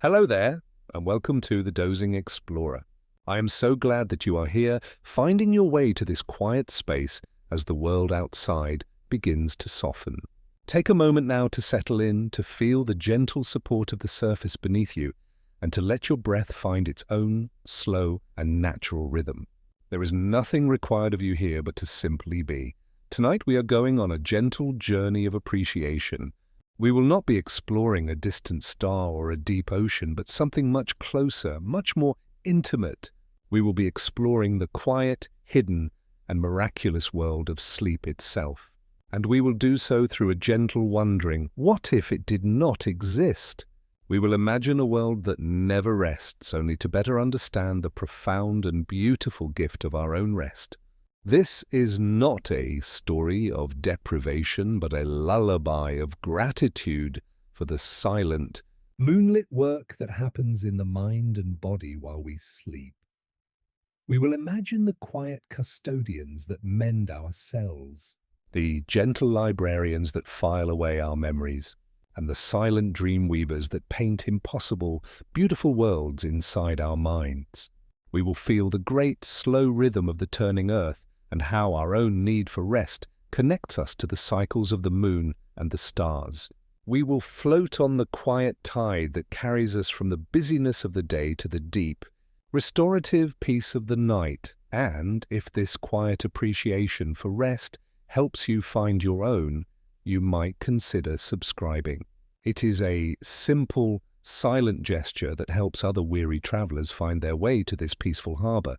Hello there, and welcome to the Dozing Explorer. I am so glad that you are here, finding your way to this quiet space as the world outside begins to soften. Take a moment now to settle in, to feel the gentle support of the surface beneath you, and to let your breath find its own slow and natural rhythm. There is nothing required of you here but to simply be. Tonight we are going on a gentle journey of appreciation. We will not be exploring a distant star or a deep ocean, but something much closer, much more intimate. We will be exploring the quiet, hidden, and miraculous world of sleep itself. And we will do so through a gentle wondering, what if it did not exist? We will imagine a world that never rests, only to better understand the profound and beautiful gift of our own rest. This is not a story of deprivation, but a lullaby of gratitude for the silent, moonlit work that happens in the mind and body while we sleep. We will imagine the quiet custodians that mend our cells, the gentle librarians that file away our memories, and the silent dream weavers that paint impossible, beautiful worlds inside our minds. We will feel the great, slow rhythm of the turning earth, and how our own need for rest connects us to the cycles of the moon and the stars. We will float on the quiet tide that carries us from the busyness of the day to the deep, restorative peace of the night, and if this quiet appreciation for rest helps you find your own, you might consider subscribing. It is a simple, silent gesture that helps other weary travelers find their way to this peaceful harbor.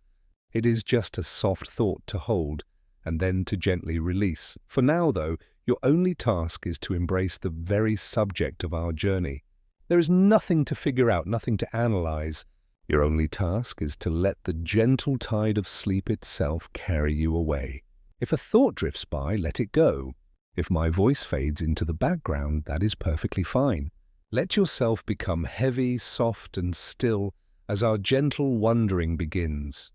It is just a soft thought to hold and then to gently release. For now, though, your only task is to embrace the very subject of our journey. There is nothing to figure out, nothing to analyze. Your only task is to let the gentle tide of sleep itself carry you away. If a thought drifts by, let it go. If my voice fades into the background, that is perfectly fine. Let yourself become heavy, soft, and still as our gentle wandering begins.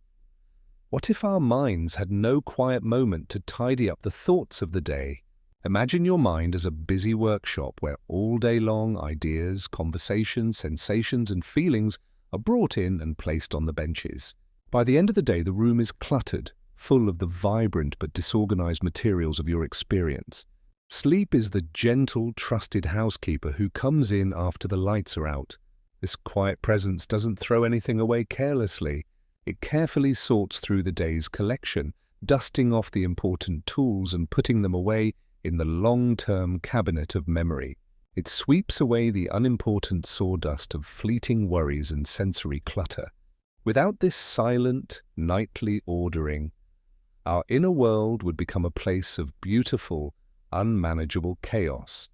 What if our minds had no quiet moment to tidy up the thoughts of the day? Imagine your mind as a busy workshop where all day long ideas, conversations, sensations, and feelings are brought in and placed on the benches. By the end of the day, the room is cluttered, full of the vibrant but disorganized materials of your experience. Sleep is the gentle, trusted housekeeper who comes in after the lights are out. This quiet presence doesn't throw anything away carelessly. It carefully sorts through the day's collection, dusting off the important tools and putting them away in the long-term cabinet of memory. It sweeps away the unimportant sawdust of fleeting worries and sensory clutter. Without this silent, nightly ordering, our inner world would become a place of beautiful, unmanageable chaos.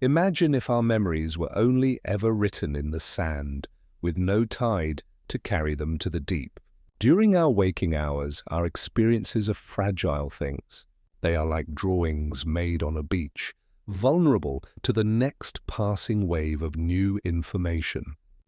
Imagine if our memories were only ever written in the sand, with no tide to carry them to the deep. During our waking hours, our experiences are fragile things. They are like drawings made on a beach, vulnerable to the next passing wave of new information.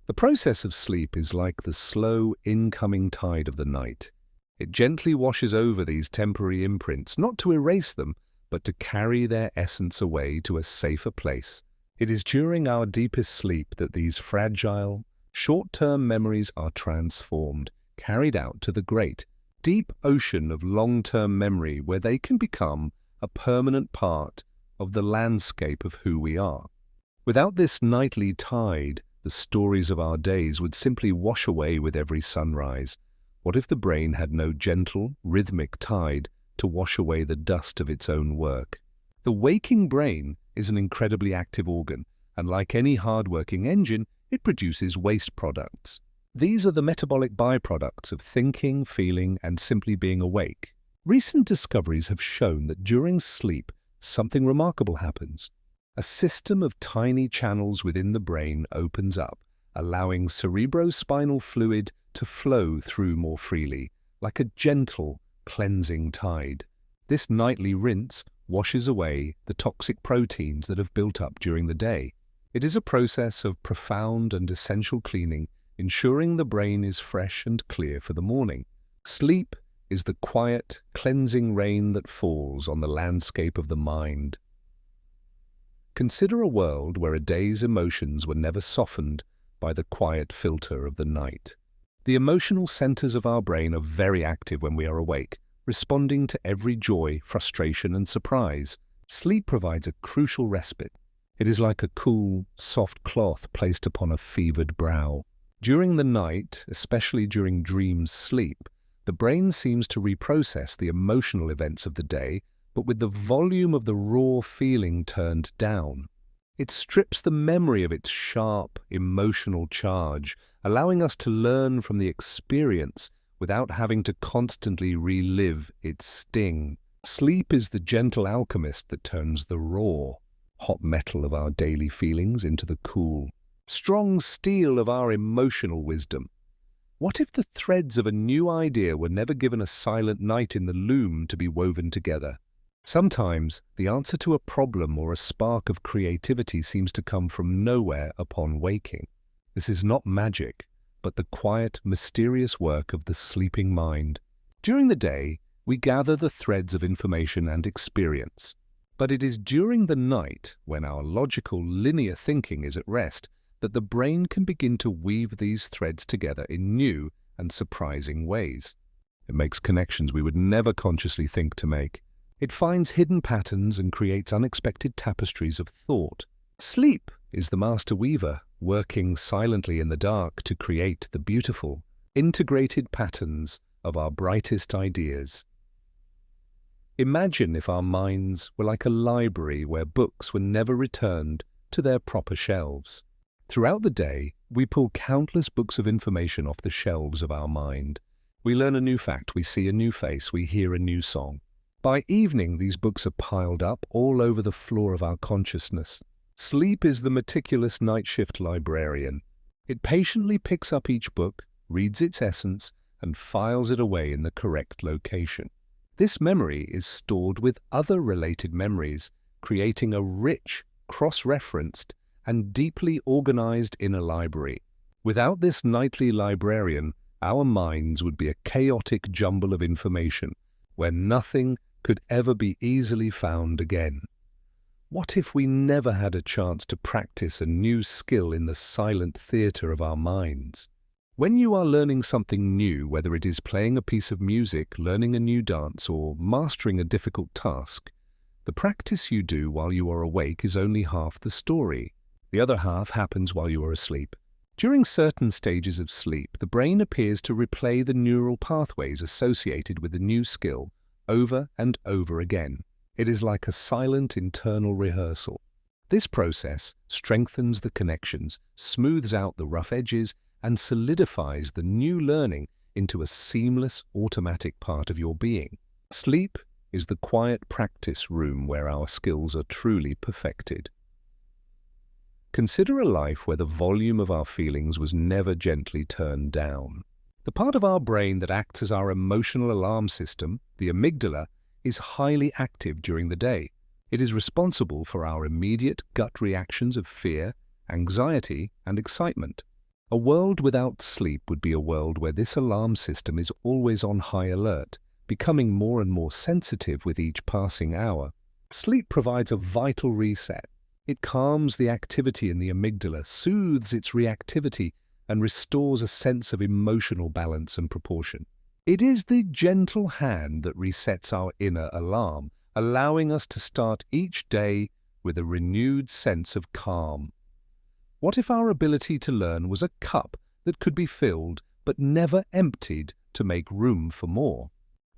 The process of sleep is like the slow incoming tide of the night. It gently washes over these temporary imprints, not to erase them, but to carry their essence away to a safer place. It is during our deepest sleep that these fragile, short-term memories are transformed, carried out to the great, deep ocean of long-term memory where they can become a permanent part of the landscape of who we are. Without this nightly tide, the stories of our days would simply wash away with every sunrise. What if the brain had no gentle, rhythmic tide to wash away the dust of its own work? The waking brain is an incredibly active organ, and like any hard-working engine, it produces waste products. These are the metabolic byproducts of thinking, feeling, and simply being awake. Recent discoveries have shown that during sleep, something remarkable happens. A system of tiny channels within the brain opens up, allowing cerebrospinal fluid to flow through more freely, like a gentle, cleansing tide. This nightly rinse washes away the toxic proteins that have built up during the day. It is a process of profound and essential cleaning, ensuring the brain is fresh and clear for the morning. Sleep is the quiet, cleansing rain that falls on the landscape of the mind. Consider a world where a day's emotions were never softened by the quiet filter of the night. The emotional centers of our brain are very active when we are awake, responding to every joy, frustration, and surprise. Sleep provides a crucial respite. It is like a cool, soft cloth placed upon a fevered brow. During the night, especially during dream sleep, the brain seems to reprocess the emotional events of the day, but with the volume of the raw feeling turned down. It strips the memory of its sharp, emotional charge, allowing us to learn from the experience without having to constantly relive its sting. Sleep is the gentle alchemist that turns the raw, hot metal of our daily feelings into the cool, strong steel of our emotional wisdom. What if the threads of a new idea were never given a silent night in the loom to be woven together? Sometimes the answer to a problem or a spark of creativity seems to come from nowhere upon waking. This is not magic, but the quiet, mysterious work of the sleeping mind. During the day, we gather the threads of information and experience. But it is during the night, when our logical, linear thinking is at rest, that the brain can begin to weave these threads together in new and surprising ways. It makes connections we would never consciously think to make. It finds hidden patterns and creates unexpected tapestries of thought. Sleep is the master weaver, working silently in the dark to create the beautiful, integrated patterns of our brightest ideas. Imagine if our minds were like a library where books were never returned to their proper shelves. Throughout the day, we pull countless books of information off the shelves of our mind. We learn a new fact, we see a new face, we hear a new song. By evening, these books are piled up all over the floor of our consciousness. Sleep is the meticulous night shift librarian. It patiently picks up each book, reads its essence, and files it away in the correct location. This memory is stored with other related memories, creating a rich, cross-referenced, and deeply organized inner library. Without this nightly librarian, our minds would be a chaotic jumble of information, where nothing could ever be easily found again. What if we never had a chance to practice a new skill in the silent theater of our minds? When you are learning something new, whether it is playing a piece of music, learning a new dance, or mastering a difficult task, the practice you do while you are awake is only half the story. The other half happens while you are asleep. During certain stages of sleep, the brain appears to replay the neural pathways associated with the new skill over and over again. It is like a silent internal rehearsal. This process strengthens the connections, smooths out the rough edges, and solidifies the new learning into a seamless, automatic part of your being. Sleep is the quiet practice room where our skills are truly perfected. Consider a life where the volume of our feelings was never gently turned down. The part of our brain that acts as our emotional alarm system, the amygdala, is highly active during the day. It is responsible for our immediate gut reactions of fear, anxiety, and excitement. A world without sleep would be a world where this alarm system is always on high alert, becoming more and more sensitive with each passing hour. Sleep provides a vital reset. It calms the activity in the amygdala, soothes its reactivity, and restores a sense of emotional balance and proportion. It is the gentle hand that resets our inner alarm, allowing us to start each day with a renewed sense of calm. What if our ability to learn was a cup that could be filled but never emptied to make room for more?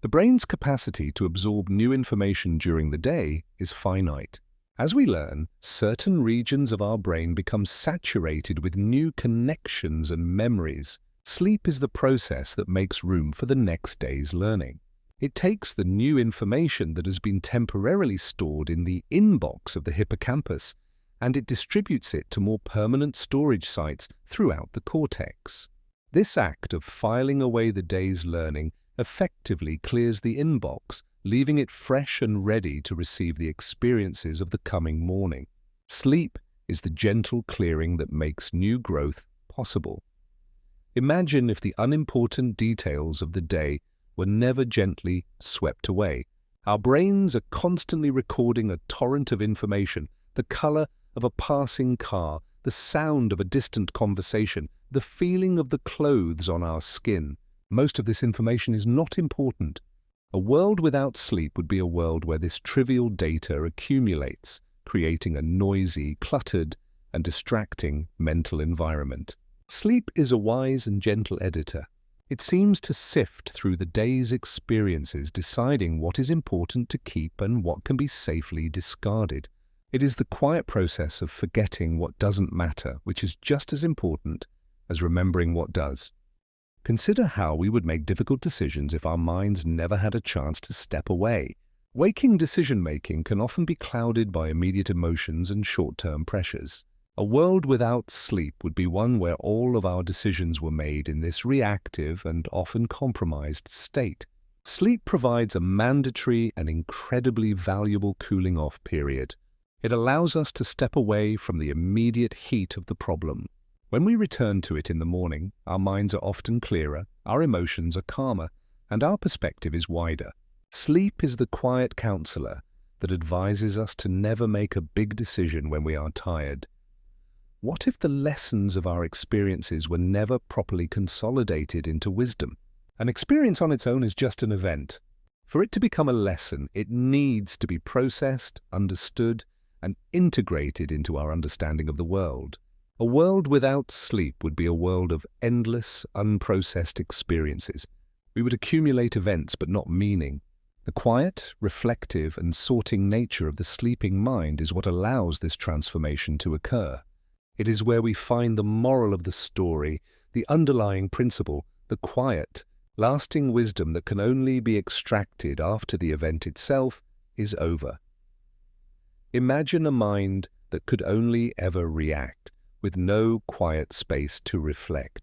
The brain's capacity to absorb new information during the day is finite. As we learn, certain regions of our brain become saturated with new connections and memories. Sleep is the process that makes room for the next day's learning. It takes the new information that has been temporarily stored in the inbox of the hippocampus, and it distributes it to more permanent storage sites throughout the cortex. This act of filing away the day's learning effectively clears the inbox, leaving it fresh and ready to receive the experiences of the coming morning. Sleep is the gentle clearing that makes new growth possible. Imagine if the unimportant details of the day were never gently swept away. Our brains are constantly recording a torrent of information the color of a passing car, the sound of a distant conversation, the feeling of the clothes on our skin. Most of this information is not important. A world without sleep would be a world where this trivial data accumulates, creating a noisy, cluttered, and distracting mental environment. Sleep is a wise and gentle editor. It seems to sift through the day's experiences, deciding what is important to keep and what can be safely discarded. It is the quiet process of forgetting what doesn't matter, which is just as important as remembering what does. Consider how we would make difficult decisions if our minds never had a chance to step away. Waking decision-making can often be clouded by immediate emotions and short-term pressures. A world without sleep would be one where all of our decisions were made in this reactive and often compromised state. Sleep provides a mandatory and incredibly valuable cooling-off period. It allows us to step away from the immediate heat of the problem. When we return to it in the morning, our minds are often clearer, our emotions are calmer, and our perspective is wider. Sleep is the quiet counselor that advises us to never make a big decision when we are tired. What if the lessons of our experiences were never properly consolidated into wisdom? An experience on its own is just an event. For it to become a lesson, it needs to be processed, understood, and integrated into our understanding of the world. A world without sleep would be a world of endless, unprocessed experiences. We would accumulate events but not meaning. The quiet, reflective, and sorting nature of the sleeping mind is what allows this transformation to occur. It is where we find the moral of the story, the underlying principle, the quiet, lasting wisdom that can only be extracted after the event itself is over. Imagine a mind that could only ever react, with no quiet space to reflect.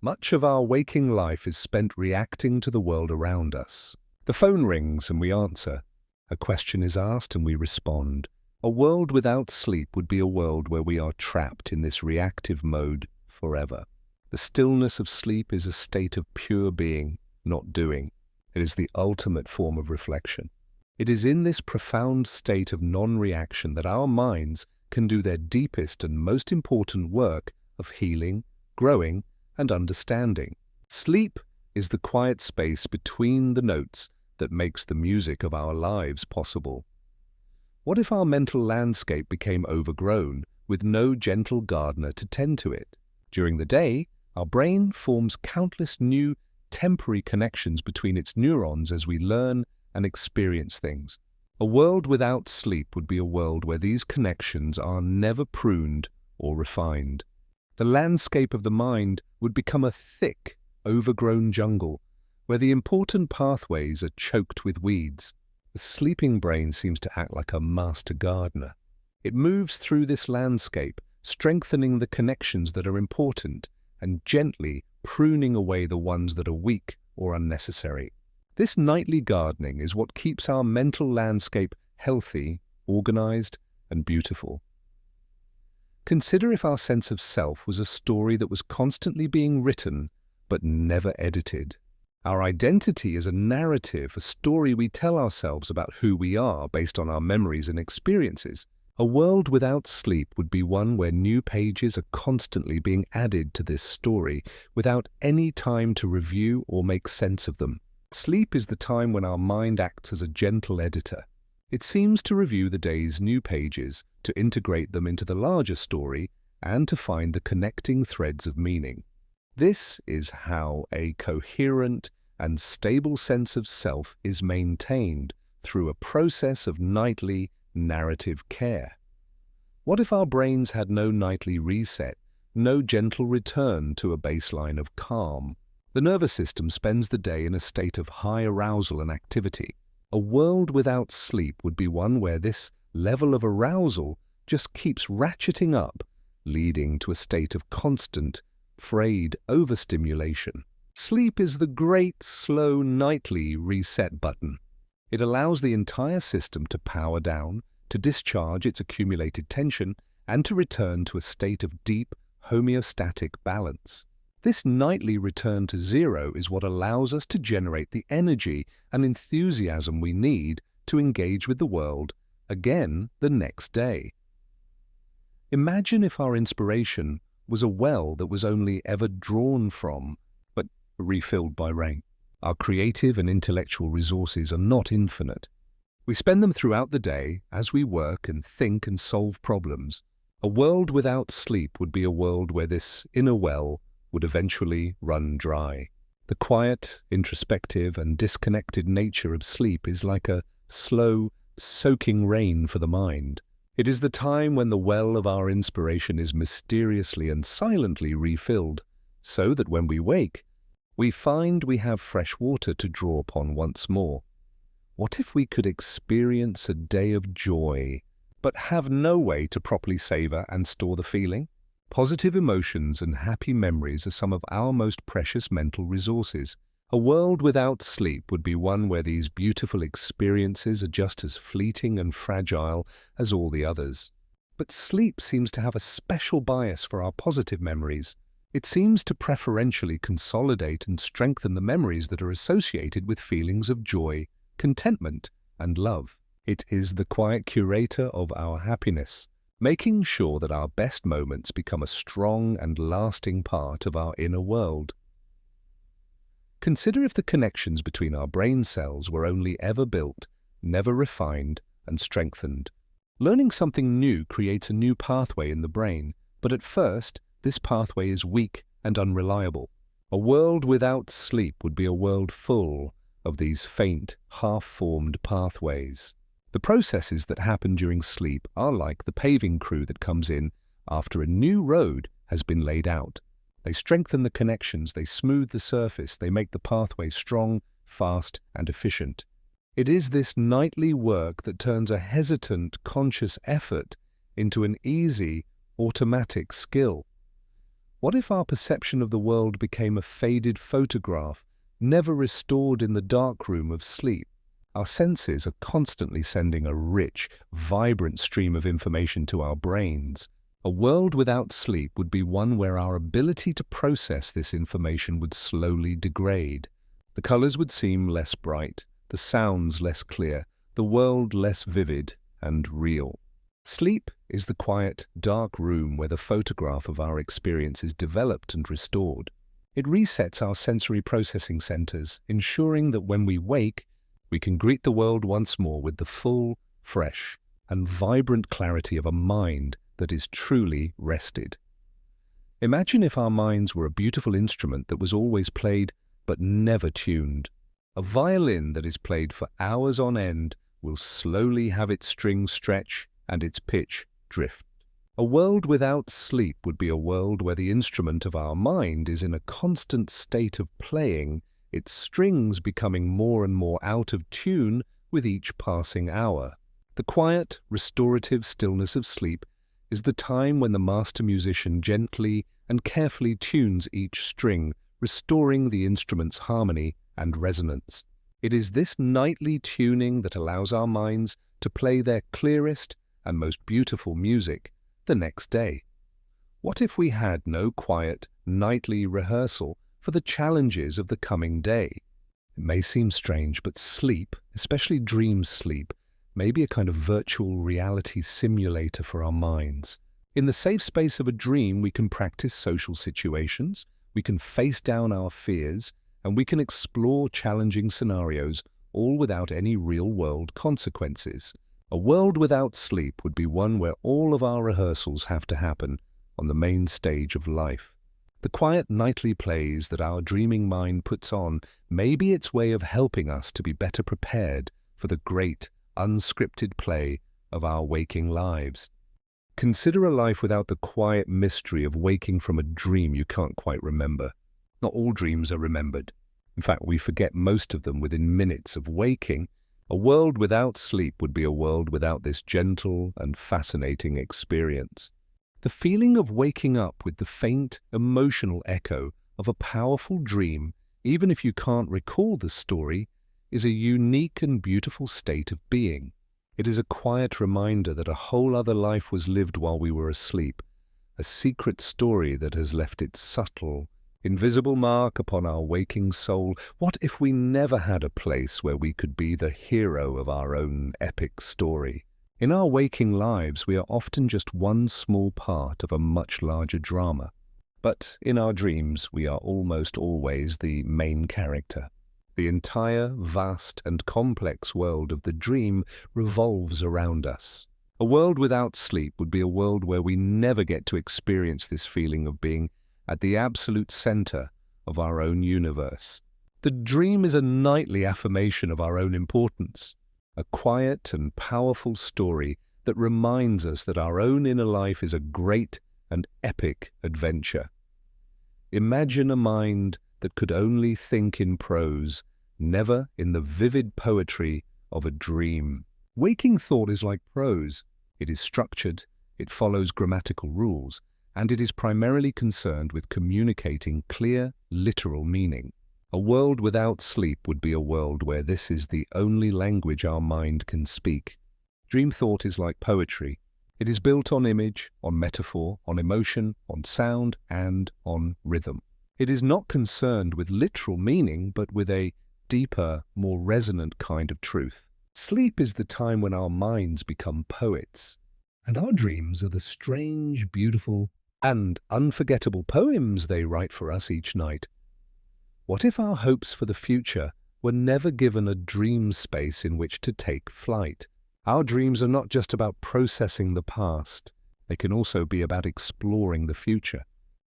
Much of our waking life is spent reacting to the world around us. The phone rings and we answer. A question is asked and we respond. A world without sleep would be a world where we are trapped in this reactive mode forever. The stillness of sleep is a state of pure being, not doing. It is the ultimate form of reflection. It is in this profound state of non-reaction that our minds can do their deepest and most important work of healing, growing, and understanding. Sleep is the quiet space between the notes that makes the music of our lives possible. What if our mental landscape became overgrown, with no gentle gardener to tend to it? During the day, our brain forms countless new, temporary connections between its neurons as we learn and experience things. A world without sleep would be a world where these connections are never pruned or refined. The landscape of the mind would become a thick, overgrown jungle, where the important pathways are choked with weeds. The sleeping brain seems to act like a master gardener. It moves through this landscape, strengthening the connections that are important and gently pruning away the ones that are weak or unnecessary. This nightly gardening is what keeps our mental landscape healthy, organized, and beautiful. Consider if our sense of self was a story that was constantly being written but never edited. Our identity is a narrative, a story we tell ourselves about who we are based on our memories and experiences. A world without sleep would be one where new pages are constantly being added to this story without any time to review or make sense of them. Sleep is the time when our mind acts as a gentle editor. It seems to review the day's new pages, to integrate them into the larger story, and to find the connecting threads of meaning. This is how a coherent and stable sense of self is maintained through a process of nightly narrative care. What if our brains had no nightly reset, no gentle return to a baseline of calm? The nervous system spends the day in a state of high arousal and activity. A world without sleep would be one where this level of arousal just keeps ratcheting up, leading to a state of constant, frayed overstimulation. Sleep is the great, slow, nightly reset button. It allows the entire system to power down, to discharge its accumulated tension, and to return to a state of deep, homeostatic balance. This nightly return to zero is what allows us to generate the energy and enthusiasm we need to engage with the world again the next day. Imagine if our inspiration was a well that was only ever drawn from, but refilled by rain. Our creative and intellectual resources are not infinite. We spend them throughout the day as we work and think and solve problems. A world without sleep would be a world where this inner well would eventually run dry. The quiet, introspective, and disconnected nature of sleep is like a slow, soaking rain for the mind. It is the time when the well of our inspiration is mysteriously and silently refilled, so that when we wake, we find we have fresh water to draw upon once more. What if we could experience a day of joy, but have no way to properly savor and store the feeling? Positive emotions and happy memories are some of our most precious mental resources. A world without sleep would be one where these beautiful experiences are just as fleeting and fragile as all the others. But sleep seems to have a special bias for our positive memories. It seems to preferentially consolidate and strengthen the memories that are associated with feelings of joy, contentment, and love. It is the quiet curator of our happiness, making sure that our best moments become a strong and lasting part of our inner world. Consider if the connections between our brain cells were only ever built, never refined, and strengthened. Learning something new creates a new pathway in the brain, but at first, this pathway is weak and unreliable. A world without sleep would be a world full of these faint, half-formed pathways. The processes that happen during sleep are like the paving crew that comes in after a new road has been laid out. They strengthen the connections, they smooth the surface, they make the pathway strong, fast, and efficient. It is this nightly work that turns a hesitant, conscious effort into an easy, automatic skill. What if our perception of the world became a faded photograph, never restored in the darkroom of sleep? Our senses are constantly sending a rich, vibrant stream of information to our brains. A world without sleep would be one where our ability to process this information would slowly degrade. The colors would seem less bright, the sounds less clear, the world less vivid and real. Sleep is the quiet, dark room where the photograph of our experience is developed and restored. It resets our sensory processing centers, ensuring that when we wake, we can greet the world once more with the full, fresh, and vibrant clarity of a mind that is truly rested. Imagine if our minds were a beautiful instrument that was always played but never tuned. A violin that is played for hours on end will slowly have its strings stretch and its pitch drift. A world without sleep would be a world where the instrument of our mind is in a constant state of playing, its strings becoming more and more out of tune with each passing hour. The quiet, restorative stillness of sleep is the time when the master musician gently and carefully tunes each string, restoring the instrument's harmony and resonance. It is this nightly tuning that allows our minds to play their clearest and most beautiful music the next day. What if we had no quiet, nightly rehearsal for the challenges of the coming day? It may seem strange, but sleep, especially dream sleep, may be a kind of virtual reality simulator for our minds. In the safe space of a dream, we can practice social situations, we can face down our fears, and we can explore challenging scenarios, all without any real-world consequences. A world without sleep would be one where all of our rehearsals have to happen on the main stage of life. The quiet nightly plays that our dreaming mind puts on may be its way of helping us to be better prepared for the great, unscripted play of our waking lives. Consider a life without the quiet mystery of waking from a dream you can't quite remember. Not all dreams are remembered. In fact, we forget most of them within minutes of waking. A world without sleep would be a world without this gentle and fascinating experience. The feeling of waking up with the faint, emotional echo of a powerful dream, even if you can't recall the story, is a unique and beautiful state of being. It is a quiet reminder that a whole other life was lived while we were asleep, a secret story that has left its subtle, invisible mark upon our waking soul. What if we never had a place where we could be the hero of our own epic story? In our waking lives, we are often just one small part of a much larger drama. But in our dreams, we are almost always the main character. The entire vast and complex world of the dream revolves around us. A world without sleep would be a world where we never get to experience this feeling of being at the absolute center of our own universe. The dream is a nightly affirmation of our own importance, a quiet and powerful story that reminds us that our own inner life is a great and epic adventure. Imagine a mind that could only think in prose, never in the vivid poetry of a dream. Waking thought is like prose. It is structured, it follows grammatical rules, and it is primarily concerned with communicating clear, literal meaning. A world without sleep would be a world where this is the only language our mind can speak. Dream thought is like poetry. It is built on image, on metaphor, on emotion, on sound, and on rhythm. It is not concerned with literal meaning, but with a deeper, more resonant kind of truth. Sleep is the time when our minds become poets, and our dreams are the strange, beautiful, and unforgettable poems they write for us each night. What if our hopes for the future were never given a dream space in which to take flight? Our dreams are not just about processing the past. They can also be about exploring the future.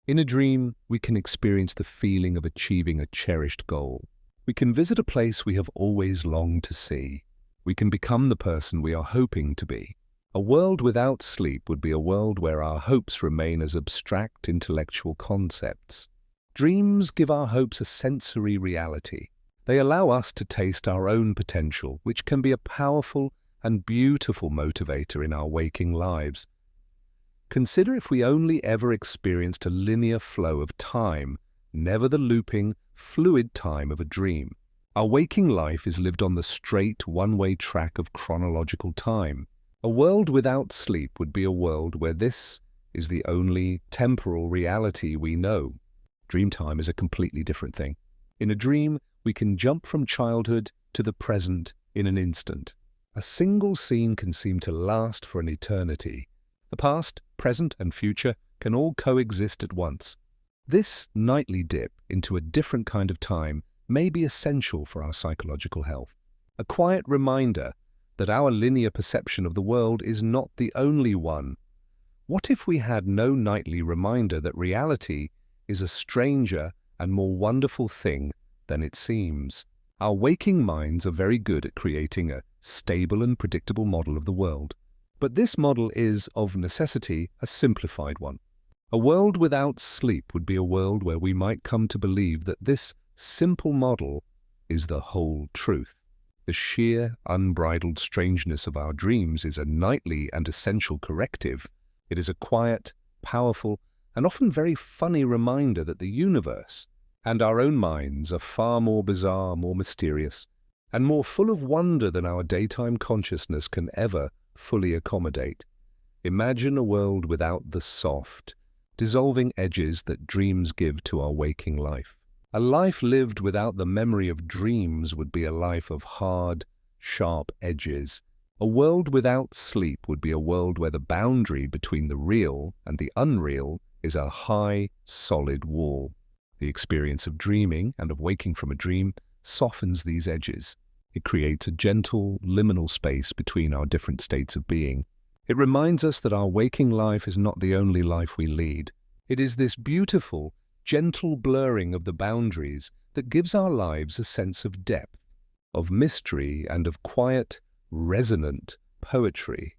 In a dream, we can experience the feeling of achieving a cherished goal. We can visit a place we have always longed to see. We can become the person we are hoping to be. A world without sleep would be a world where our hopes remain as abstract intellectual concepts. Dreams give our hopes a sensory reality. They allow us to taste our own potential, which can be a powerful and beautiful motivator in our waking lives. Consider if we only ever experienced a linear flow of time, never the looping, fluid time of a dream. Our waking life is lived on the straight, one-way track of chronological time. A world without sleep would be a world where this is the only temporal reality we know. Dream time is a completely different thing. In a dream, we can jump from childhood to the present in an instant. A single scene can seem to last for an eternity. The past, present, and future can all coexist at once. This nightly dip into a different kind of time may be essential for our psychological health. A quiet reminder that our linear perception of the world is not the only one. What if we had no nightly reminder that reality is a stranger and more wonderful thing than it seems? Our waking minds are very good at creating a stable and predictable model of the world. But this model is, of necessity, a simplified one. A world without sleep would be a world where we might come to believe that this simple model is the whole truth. The sheer, unbridled strangeness of our dreams is a nightly and essential corrective. It is a quiet, powerful, and often very funny reminder that the universe and our own minds are far more bizarre, more mysterious, and more full of wonder than our daytime consciousness can ever fully accommodate. Imagine a world without the soft, dissolving edges that dreams give to our waking life. A life lived without the memory of dreams would be a life of hard, sharp edges. A world without sleep would be a world where the boundary between the real and the unreal is a high, solid wall. The experience of dreaming and of waking from a dream softens these edges. It creates a gentle, liminal space between our different states of being. It reminds us that our waking life is not the only life we lead. It is this beautiful, gentle blurring of the boundaries that gives our lives a sense of depth, of mystery, and of quiet, resonant poetry.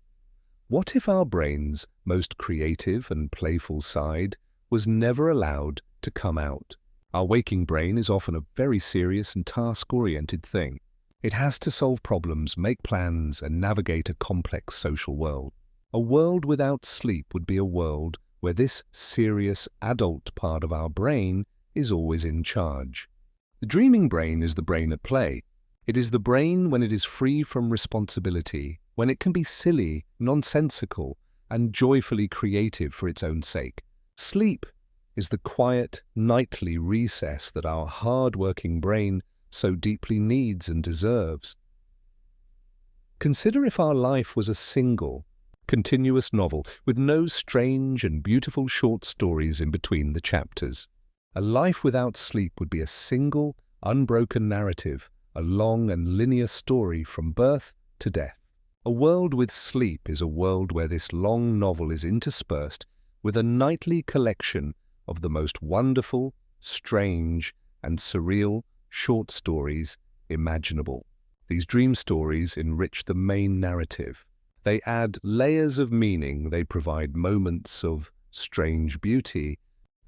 What if our brain's most creative and playful side was never allowed to come out? Our waking brain is often a very serious and task-oriented thing. It has to solve problems, make plans, and navigate a complex social world. A world without sleep would be a world where this serious adult part of our brain is always in charge. The dreaming brain is the brain at play. It is the brain when it is free from responsibility, when it can be silly, nonsensical, and joyfully creative for its own sake. Sleep is the quiet, nightly recess that our hard-working brain so deeply needs and deserves. Consider if our life was a single, continuous novel with no strange and beautiful short stories in between the chapters. A life without sleep would be a single, unbroken narrative, a long and linear story from birth to death. A world with sleep is a world where this long novel is interspersed with a nightly collection of the most wonderful, strange, and surreal short stories imaginable. These dream stories enrich the main narrative. They add layers of meaning, they provide moments of strange beauty,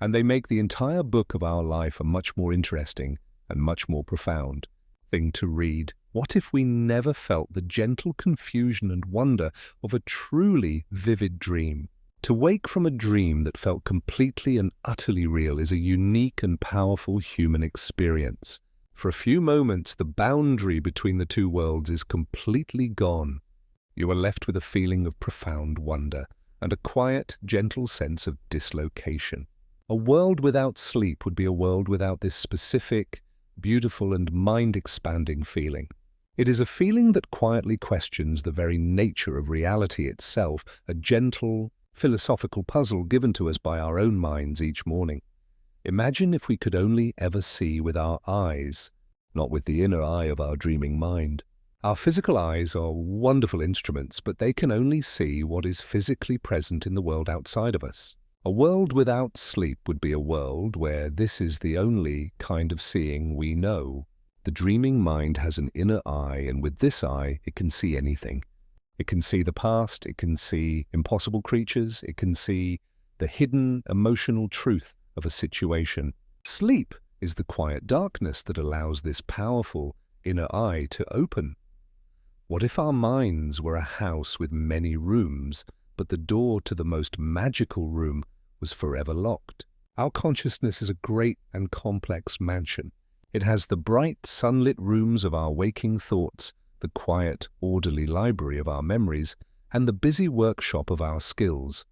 and they make the entire book of our life a much more interesting and much more profound thing to read. What if we never felt the gentle confusion and wonder of a truly vivid dream? To wake from a dream that felt completely and utterly real is a unique and powerful human experience. For a few moments, the boundary between the two worlds is completely gone. You are left with a feeling of profound wonder and a quiet, gentle sense of dislocation. A world without sleep would be a world without this specific, beautiful, and mind-expanding feeling. It is a feeling that quietly questions the very nature of reality itself, a gentle, philosophical puzzle given to us by our own minds each morning. Imagine if we could only ever see with our eyes, not with the inner eye of our dreaming mind. Our physical eyes are wonderful instruments, but they can only see what is physically present in the world outside of us. A world without sleep would be a world where this is the only kind of seeing we know. The dreaming mind has an inner eye, and with this eye, it can see anything. It can see the past, it can see impossible creatures, it can see the hidden emotional truth of a situation. Sleep is the quiet darkness that allows this powerful inner eye to open. What if our minds were a house with many rooms, but the door to the most magical room was forever locked? Our consciousness is a great and complex mansion. It has the bright, sunlit rooms of our waking thoughts, the quiet, orderly library of our memories, and the busy workshop of our skills.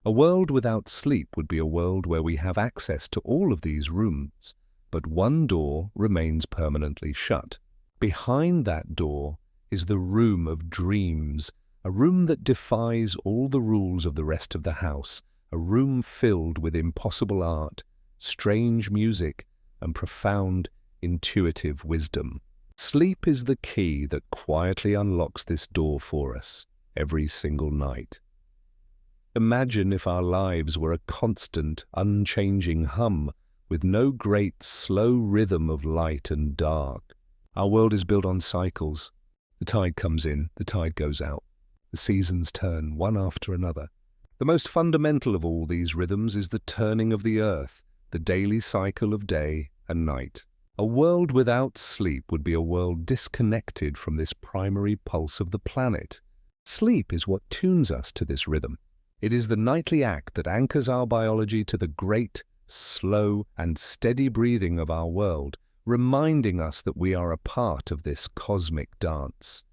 A world without sleep would be a world where we have access to all of these rooms, but one door remains permanently shut. Behind that door is the room of dreams, a room that defies all the rules of the rest of the house, a room filled with impossible art, strange music, and profound, intuitive wisdom. Sleep is the key that quietly unlocks this door for us every single night. Imagine if our lives were a constant, unchanging hum with no great, slow rhythm of light and dark. Our world is built on cycles. The tide comes in, the tide goes out. The seasons turn one after another. The most fundamental of all these rhythms is the turning of the earth, the daily cycle of day and night. A world without sleep would be a world disconnected from this primary pulse of the planet. Sleep is what tunes us to this rhythm. It is the nightly act that anchors our biology to the great, slow, and steady breathing of our world, reminding us that we are a part of this cosmic dance.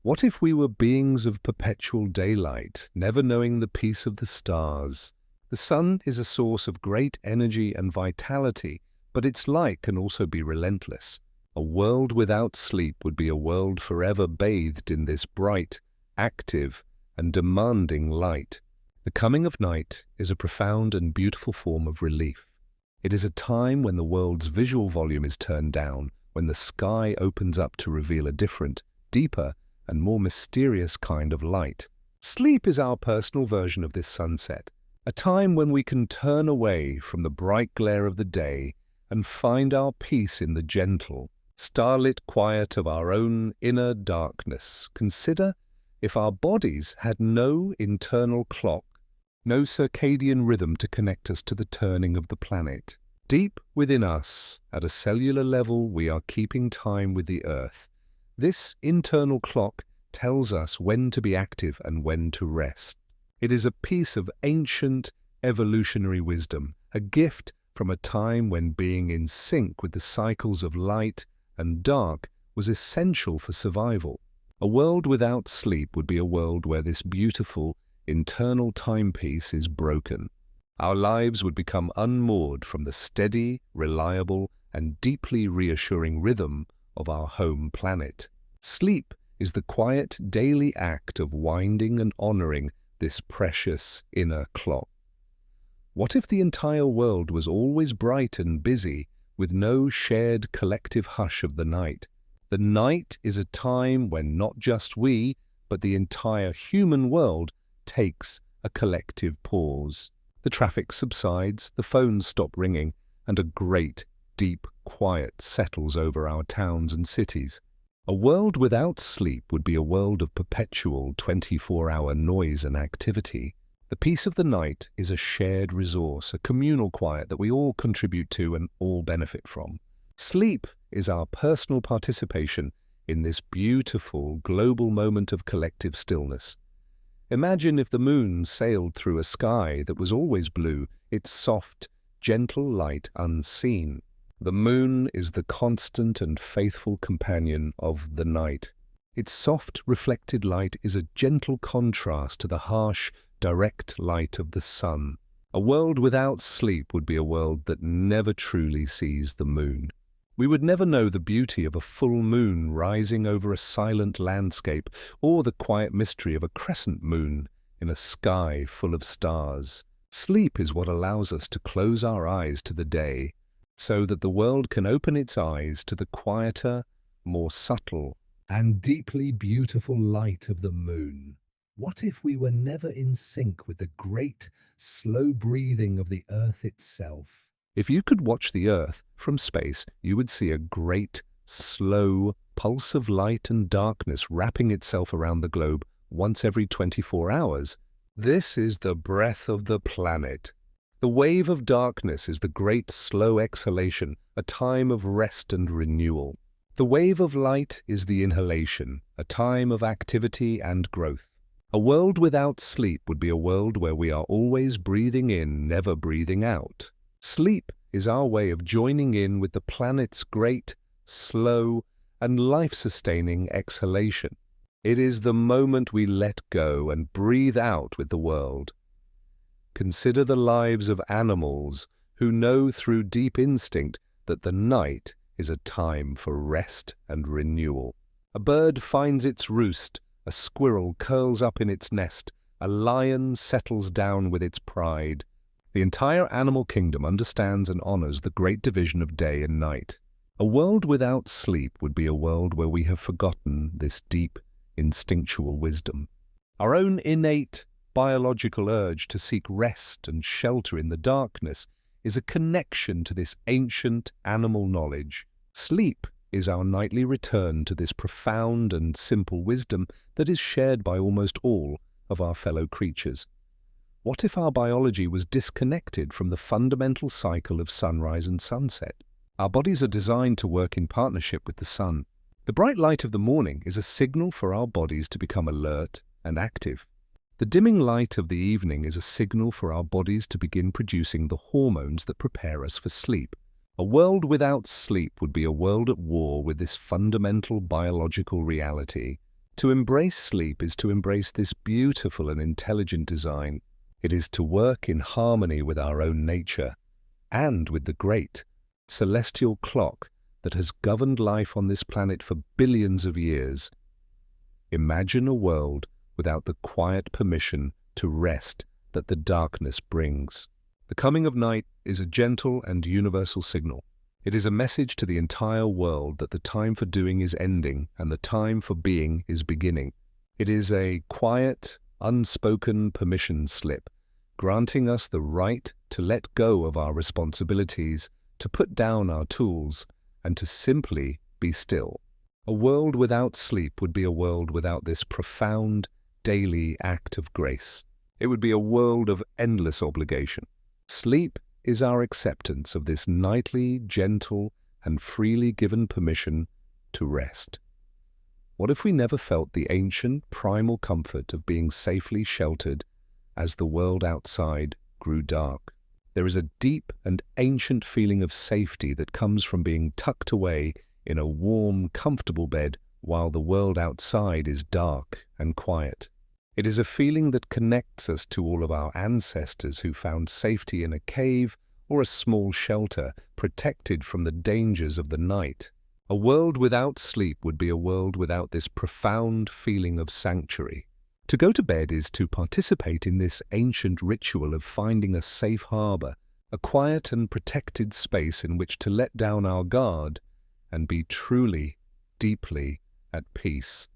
What if we were beings of perpetual daylight, never knowing the peace of the stars? The sun is a source of great energy and vitality, but its light can also be relentless. A world without sleep would be a world forever bathed in this bright, active, and demanding light. The coming of night is a profound and beautiful form of relief. It is a time when the world's visual volume is turned down, when the sky opens up to reveal a different, deeper, and more mysterious kind of light. Sleep is our personal version of this sunset, a time when we can turn away from the bright glare of the day and find our peace in the gentle, starlit quiet of our own inner darkness. Consider if our bodies had no internal clock, no circadian rhythm to connect us to the turning of the planet. Deep within us, at a cellular level, we are keeping time with the earth. This internal clock tells us when to be active and when to rest. It is a piece of ancient evolutionary wisdom, a gift from a time when being in sync with the cycles of light and dark was essential for survival. A world without sleep would be a world where this beautiful, internal timepiece is broken. Our lives would become unmoored from the steady, reliable, and deeply reassuring rhythm of our home planet. Sleep is the quiet daily act of winding and honoring this precious inner clock. What if the entire world was always bright and busy, with no shared collective hush of the night? The night is a time when not just we, but the entire human world takes a collective pause. The traffic subsides, the phones stop ringing, and a great, deep quiet settles over our towns and cities. A world without sleep would be a world of perpetual 24-hour noise and activity. The peace of the night is a shared resource, a communal quiet that we all contribute to and all benefit from. Sleep is our personal participation in this beautiful global moment of collective stillness. Imagine if the moon sailed through a sky that was always blue, its soft, gentle light unseen. The moon is the constant and faithful companion of the night. Its soft, reflected light is a gentle contrast to the harsh, direct light of the sun. A world without sleep would be a world that never truly sees the moon. We would never know the beauty of a full moon rising over a silent landscape, or the quiet mystery of a crescent moon in a sky full of stars. Sleep is what allows us to close our eyes to the day, so that the world can open its eyes to the quieter, more subtle, and deeply beautiful light of the moon. What if we were never in sync with the great, slow breathing of the earth itself? If you could watch the earth from space, you would see a great, slow pulse of light and darkness wrapping itself around the globe once every 24 hours. This is the breath of the planet. The wave of darkness is the great slow exhalation, a time of rest and renewal. The wave of light is the inhalation, a time of activity and growth. A world without sleep would be a world where we are always breathing in, never breathing out. Sleep is our way of joining in with the planet's great, slow, and life-sustaining exhalation. It is the moment we let go and breathe out with the world. Consider the lives of animals who know through deep instinct that the night is a time for rest and renewal. A bird finds its roost, a squirrel curls up in its nest, a lion settles down with its pride. The entire animal kingdom understands and honors the great division of day and night. A world without sleep would be a world where we have forgotten this deep, instinctual wisdom. Our own innate, biological urge to seek rest and shelter in the darkness is a connection to this ancient animal knowledge. Sleep is our nightly return to this profound and simple wisdom that is shared by almost all of our fellow creatures. What if our biology was disconnected from the fundamental cycle of sunrise and sunset? Our bodies are designed to work in partnership with the sun. The bright light of the morning is a signal for our bodies to become alert and active. The dimming light of the evening is a signal for our bodies to begin producing the hormones that prepare us for sleep. A world without sleep would be a world at war with this fundamental biological reality. To embrace sleep is to embrace this beautiful and intelligent design. It is to work in harmony with our own nature and with the great, celestial clock that has governed life on this planet for billions of years. Imagine a world without the quiet permission to rest that the darkness brings. The coming of night is a gentle and universal signal. It is a message to the entire world that the time for doing is ending and the time for being is beginning. It is a quiet, unspoken permission slip, granting us the right to let go of our responsibilities, to put down our tools, and to simply be still. A world without sleep would be a world without this profound, daily act of grace. It would be a world of endless obligation. Sleep is our acceptance of this nightly, gentle, and freely given permission to rest. What if we never felt the ancient, primal comfort of being safely sheltered as the world outside grew dark? There is a deep and ancient feeling of safety that comes from being tucked away in a warm, comfortable bed while the world outside is dark and quiet. It is a feeling that connects us to all of our ancestors who found safety in a cave or a small shelter, protected from the dangers of the night. A world without sleep would be a world without this profound feeling of sanctuary. To go to bed is to participate in this ancient ritual of finding a safe harbor, a quiet and protected space in which to let down our guard and be truly, deeply at peace.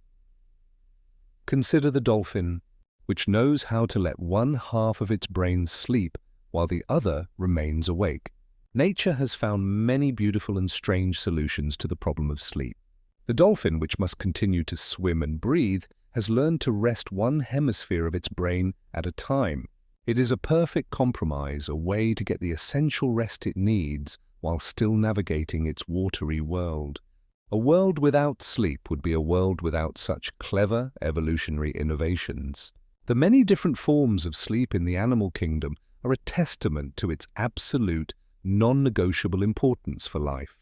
Consider the dolphin, which knows how to let one half of its brain sleep while the other remains awake. Nature has found many beautiful and strange solutions to the problem of sleep. The dolphin, which must continue to swim and breathe, has learned to rest one hemisphere of its brain at a time. It is a perfect compromise, a way to get the essential rest it needs while still navigating its watery world. A world without sleep would be a world without such clever evolutionary innovations. The many different forms of sleep in the animal kingdom are a testament to its absolute, non-negotiable importance for life.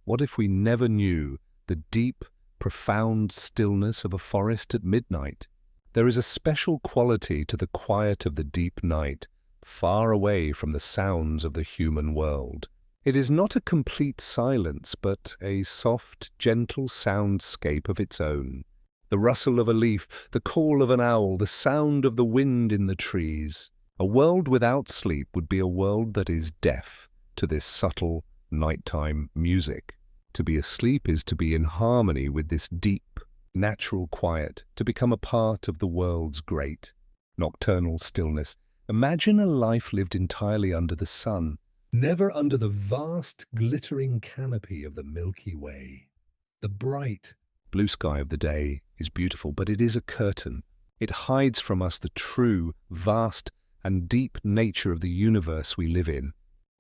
What if we never knew the deep, profound stillness of a forest at midnight? There is a special quality to the quiet of the deep night, far away from the sounds of the human world. It is not a complete silence, but a soft, gentle soundscape of its own. The rustle of a leaf, the call of an owl, the sound of the wind in the trees. A world without sleep would be a world that is deaf to this subtle nighttime music. To be asleep is to be in harmony with this deep, natural quiet, to become a part of the world's great nocturnal stillness. Imagine a life lived entirely under the sun, never under the vast, glittering canopy of the Milky Way. The bright, blue sky of the day is beautiful, but it is a curtain. It hides from us the true, vast, and deep nature of the universe we live in.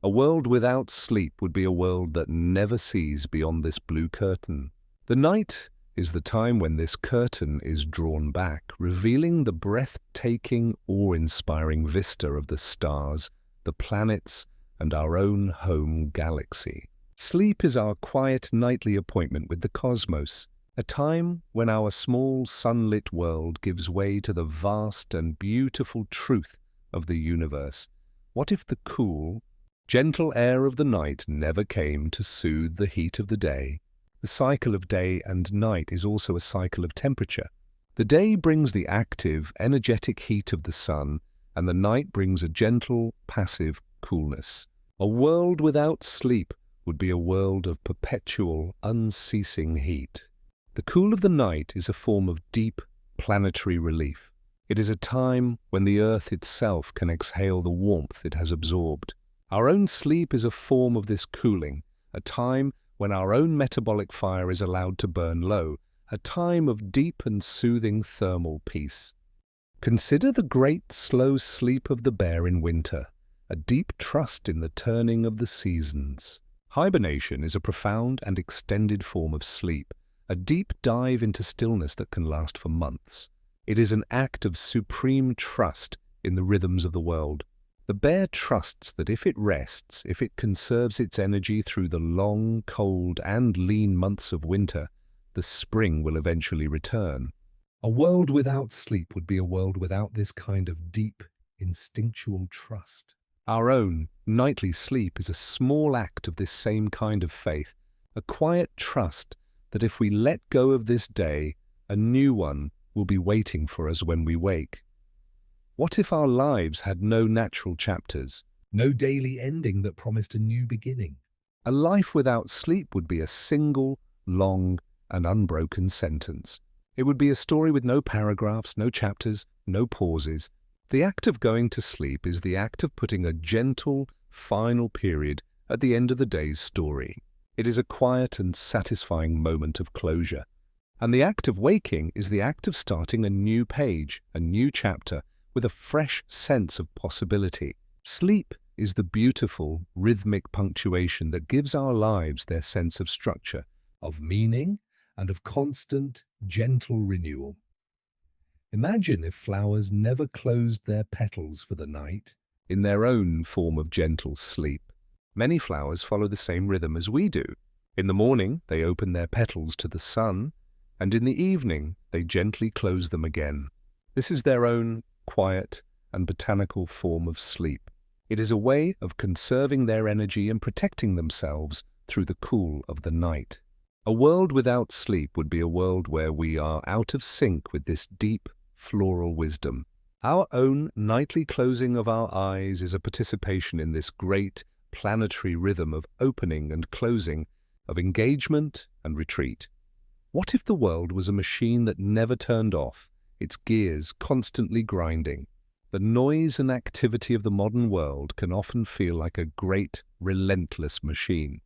A world without sleep would be a world that never sees beyond this blue curtain. The night is the time when this curtain is drawn back, revealing the breathtaking, awe-inspiring vista of the stars, the planets, and our own home galaxy. Sleep is our quiet nightly appointment with the cosmos, a time when our small sunlit world gives way to the vast and beautiful truth of the universe. What if the cool, gentle air of the night never came to soothe the heat of the day? The cycle of day and night is also a cycle of temperature. The day brings the active, energetic heat of the sun, and the night brings a gentle, passive coolness. A world without sleep would be a world of perpetual, unceasing heat. The cool of the night is a form of deep, planetary relief. It is a time when the earth itself can exhale the warmth it has absorbed. Our own sleep is a form of this cooling, a time when our own metabolic fire is allowed to burn low, a time of deep and soothing thermal peace. Consider the great slow sleep of the bear in winter, a deep trust in the turning of the seasons. Hibernation is a profound and extended form of sleep, a deep dive into stillness that can last for months. It is an act of supreme trust in the rhythms of the world. The bear trusts that if it rests, if it conserves its energy through the long, cold, and lean months of winter, the spring will eventually return. A world without sleep would be a world without this kind of deep, instinctual trust. Our own nightly sleep is a small act of this same kind of faith, a quiet trust that if we let go of this day, a new one will be waiting for us when we wake. What if our lives had no natural chapters, no daily ending that promised a new beginning? A life without sleep would be a single, long, and unbroken sentence. It would be a story with no paragraphs, no chapters, no pauses. The act of going to sleep is the act of putting a gentle, final period at the end of the day's story. It is a quiet and satisfying moment of closure. And the act of waking is the act of starting a new page, a new chapter, with a fresh sense of possibility. Sleep is the beautiful, rhythmic punctuation that gives our lives their sense of structure, of meaning, and of constant, gentle renewal. Imagine if flowers never closed their petals for the night, in their own form of gentle sleep. Many flowers follow the same rhythm as we do. In the morning, they open their petals to the sun, and in the evening, they gently close them again. This is their own quiet and botanical form of sleep. It is a way of conserving their energy and protecting themselves through the cool of the night. A world without sleep would be a world where we are out of sync with this deep, floral wisdom. Our own nightly closing of our eyes is a participation in this great planetary rhythm of opening and closing, of engagement and retreat. What if the world was a machine that never turned off, its gears constantly grinding? The noise and activity of the modern world can often feel like a great, relentless machine.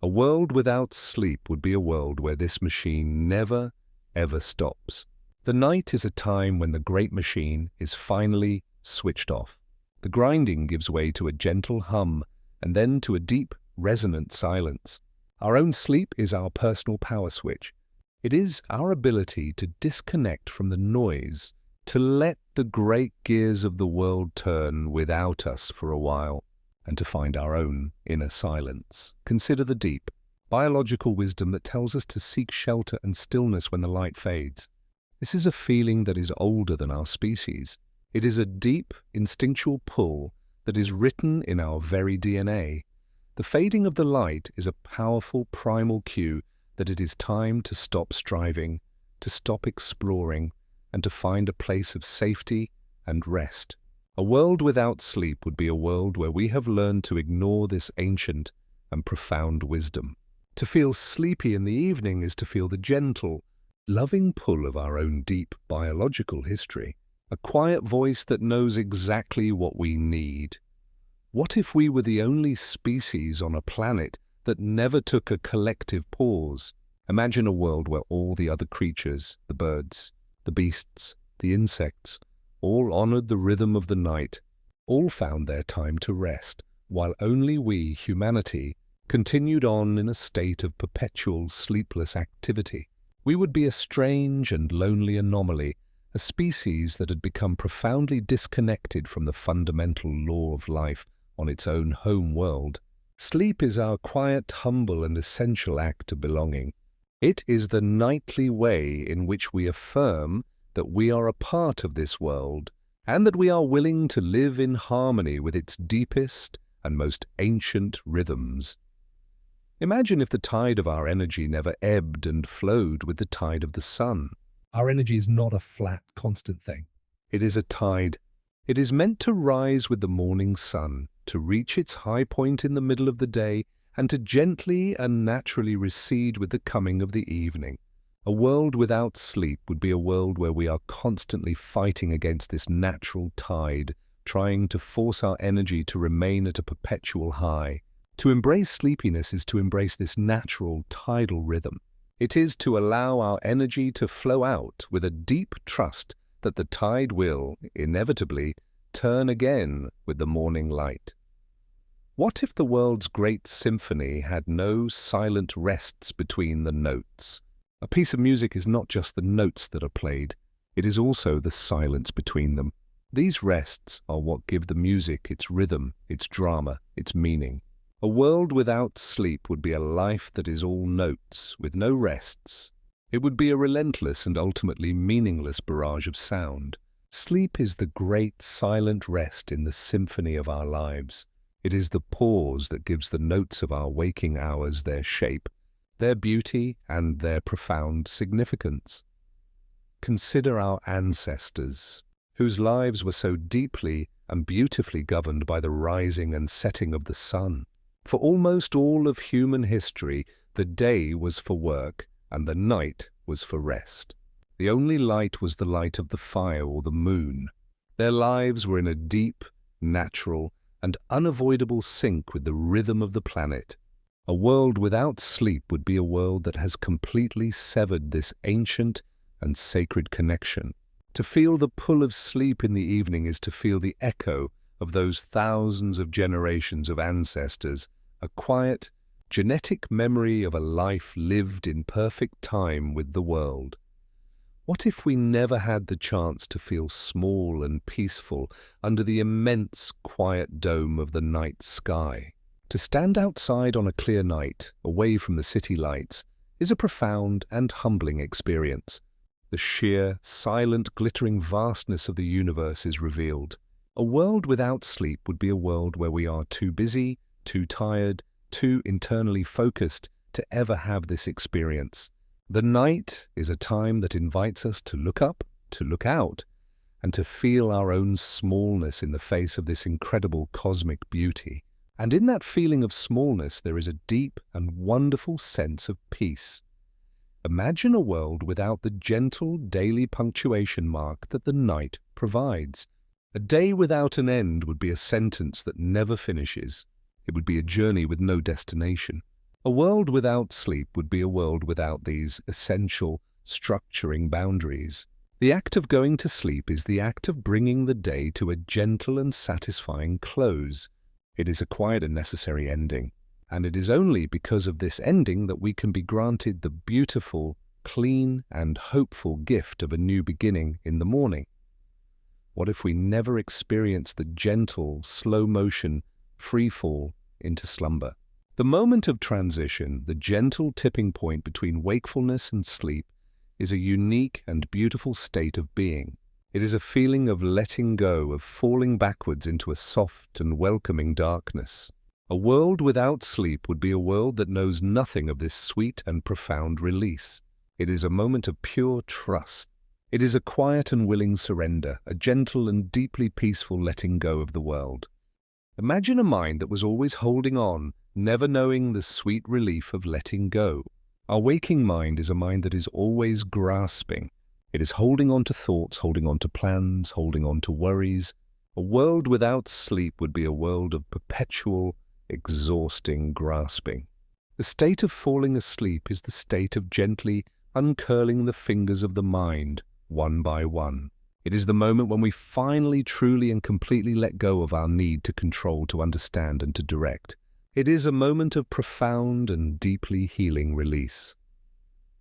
A world without sleep would be a world where this machine never, ever stops. The night is a time when the great machine is finally switched off. The grinding gives way to a gentle hum and then to a deep, resonant silence. Our own sleep is our personal power switch. It is our ability to disconnect from the noise, to let the great gears of the world turn without us for a while, and to find our own inner silence. Consider the deep, biological wisdom that tells us to seek shelter and stillness when the light fades. This is a feeling that is older than our species. It is a deep, instinctual pull that is written in our very DNA. The fading of the light is a powerful primal cue that it is time to stop striving, to stop exploring, and to find a place of safety and rest. A world without sleep would be a world where we have learned to ignore this ancient and profound wisdom. To feel sleepy in the evening is to feel the gentle, loving pull of our own deep biological history, a quiet voice that knows exactly what we need. What if we were the only species on a planet that never took a collective pause? Imagine a world where all the other creatures, the birds, the beasts, the insects, all honored the rhythm of the night, all found their time to rest, while only we, humanity, continued on in a state of perpetual sleepless activity. We would be a strange and lonely anomaly, a species that had become profoundly disconnected from the fundamental law of life on its own home world. Sleep is our quiet, humble, and essential act of belonging. It is the nightly way in which we affirm that we are a part of this world and that we are willing to live in harmony with its deepest and most ancient rhythms. Imagine if the tide of our energy never ebbed and flowed with the tide of the sun. Our energy is not a flat, constant thing. It is a tide. It is meant to rise with the morning sun, to reach its high point in the middle of the day, and to gently and naturally recede with the coming of the evening. A world without sleep would be a world where we are constantly fighting against this natural tide, trying to force our energy to remain at a perpetual high. To embrace sleepiness is to embrace this natural tidal rhythm. It is to allow our energy to flow out with a deep trust that the tide will, inevitably, turn again with the morning light. What if the world's great symphony had no silent rests between the notes? A piece of music is not just the notes that are played, it is also the silence between them. These rests are what give the music its rhythm, its drama, its meaning. A world without sleep would be a life that is all notes, with no rests. It would be a relentless and ultimately meaningless barrage of sound. Sleep is the great silent rest in the symphony of our lives. It is the pause that gives the notes of our waking hours their shape, their beauty, and their profound significance. Consider our ancestors, whose lives were so deeply and beautifully governed by the rising and setting of the sun. For almost all of human history, the day was for work and the night was for rest. The only light was the light of the fire or the moon. Their lives were in a deep, natural, and unavoidable sync with the rhythm of the planet. A world without sleep would be a world that has completely severed this ancient and sacred connection. To feel the pull of sleep in the evening is to feel the echo of those thousands of generations of ancestors, a quiet, genetic memory of a life lived in perfect time with the world. What if we never had the chance to feel small and peaceful under the immense, quiet dome of the night sky? To stand outside on a clear night, away from the city lights, is a profound and humbling experience. The sheer, silent, glittering vastness of the universe is revealed. A world without sleep would be a world where we are too busy, too tired, too internally focused, to ever have this experience. The night is a time that invites us to look up, to look out, and to feel our own smallness in the face of this incredible cosmic beauty. And in that feeling of smallness, there is a deep and wonderful sense of peace. Imagine a world without the gentle daily punctuation mark that the night provides. A day without an end would be a sentence that never finishes. It would be a journey with no destination. A world without sleep would be a world without these essential, structuring boundaries. The act of going to sleep is the act of bringing the day to a gentle and satisfying close. It is a quiet and necessary ending, and it is only because of this ending that we can be granted the beautiful, clean, and hopeful gift of a new beginning in the morning. What if we never experienced the gentle, slow-motion free fall into slumber? The moment of transition, the gentle tipping point between wakefulness and sleep, is a unique and beautiful state of being. It is a feeling of letting go, of falling backwards into a soft and welcoming darkness. A world without sleep would be a world that knows nothing of this sweet and profound release. It is a moment of pure trust. It is a quiet and willing surrender, a gentle and deeply peaceful letting go of the world. Imagine a mind that was always holding on, never knowing the sweet relief of letting go. Our waking mind is a mind that is always grasping. It is holding on to thoughts, holding on to plans, holding on to worries. A world without sleep would be a world of perpetual, exhausting grasping. The state of falling asleep is the state of gently uncurling the fingers of the mind, one by one. It is the moment when we finally, truly, and completely let go of our need to control, to understand, and to direct. It is a moment of profound and deeply healing release.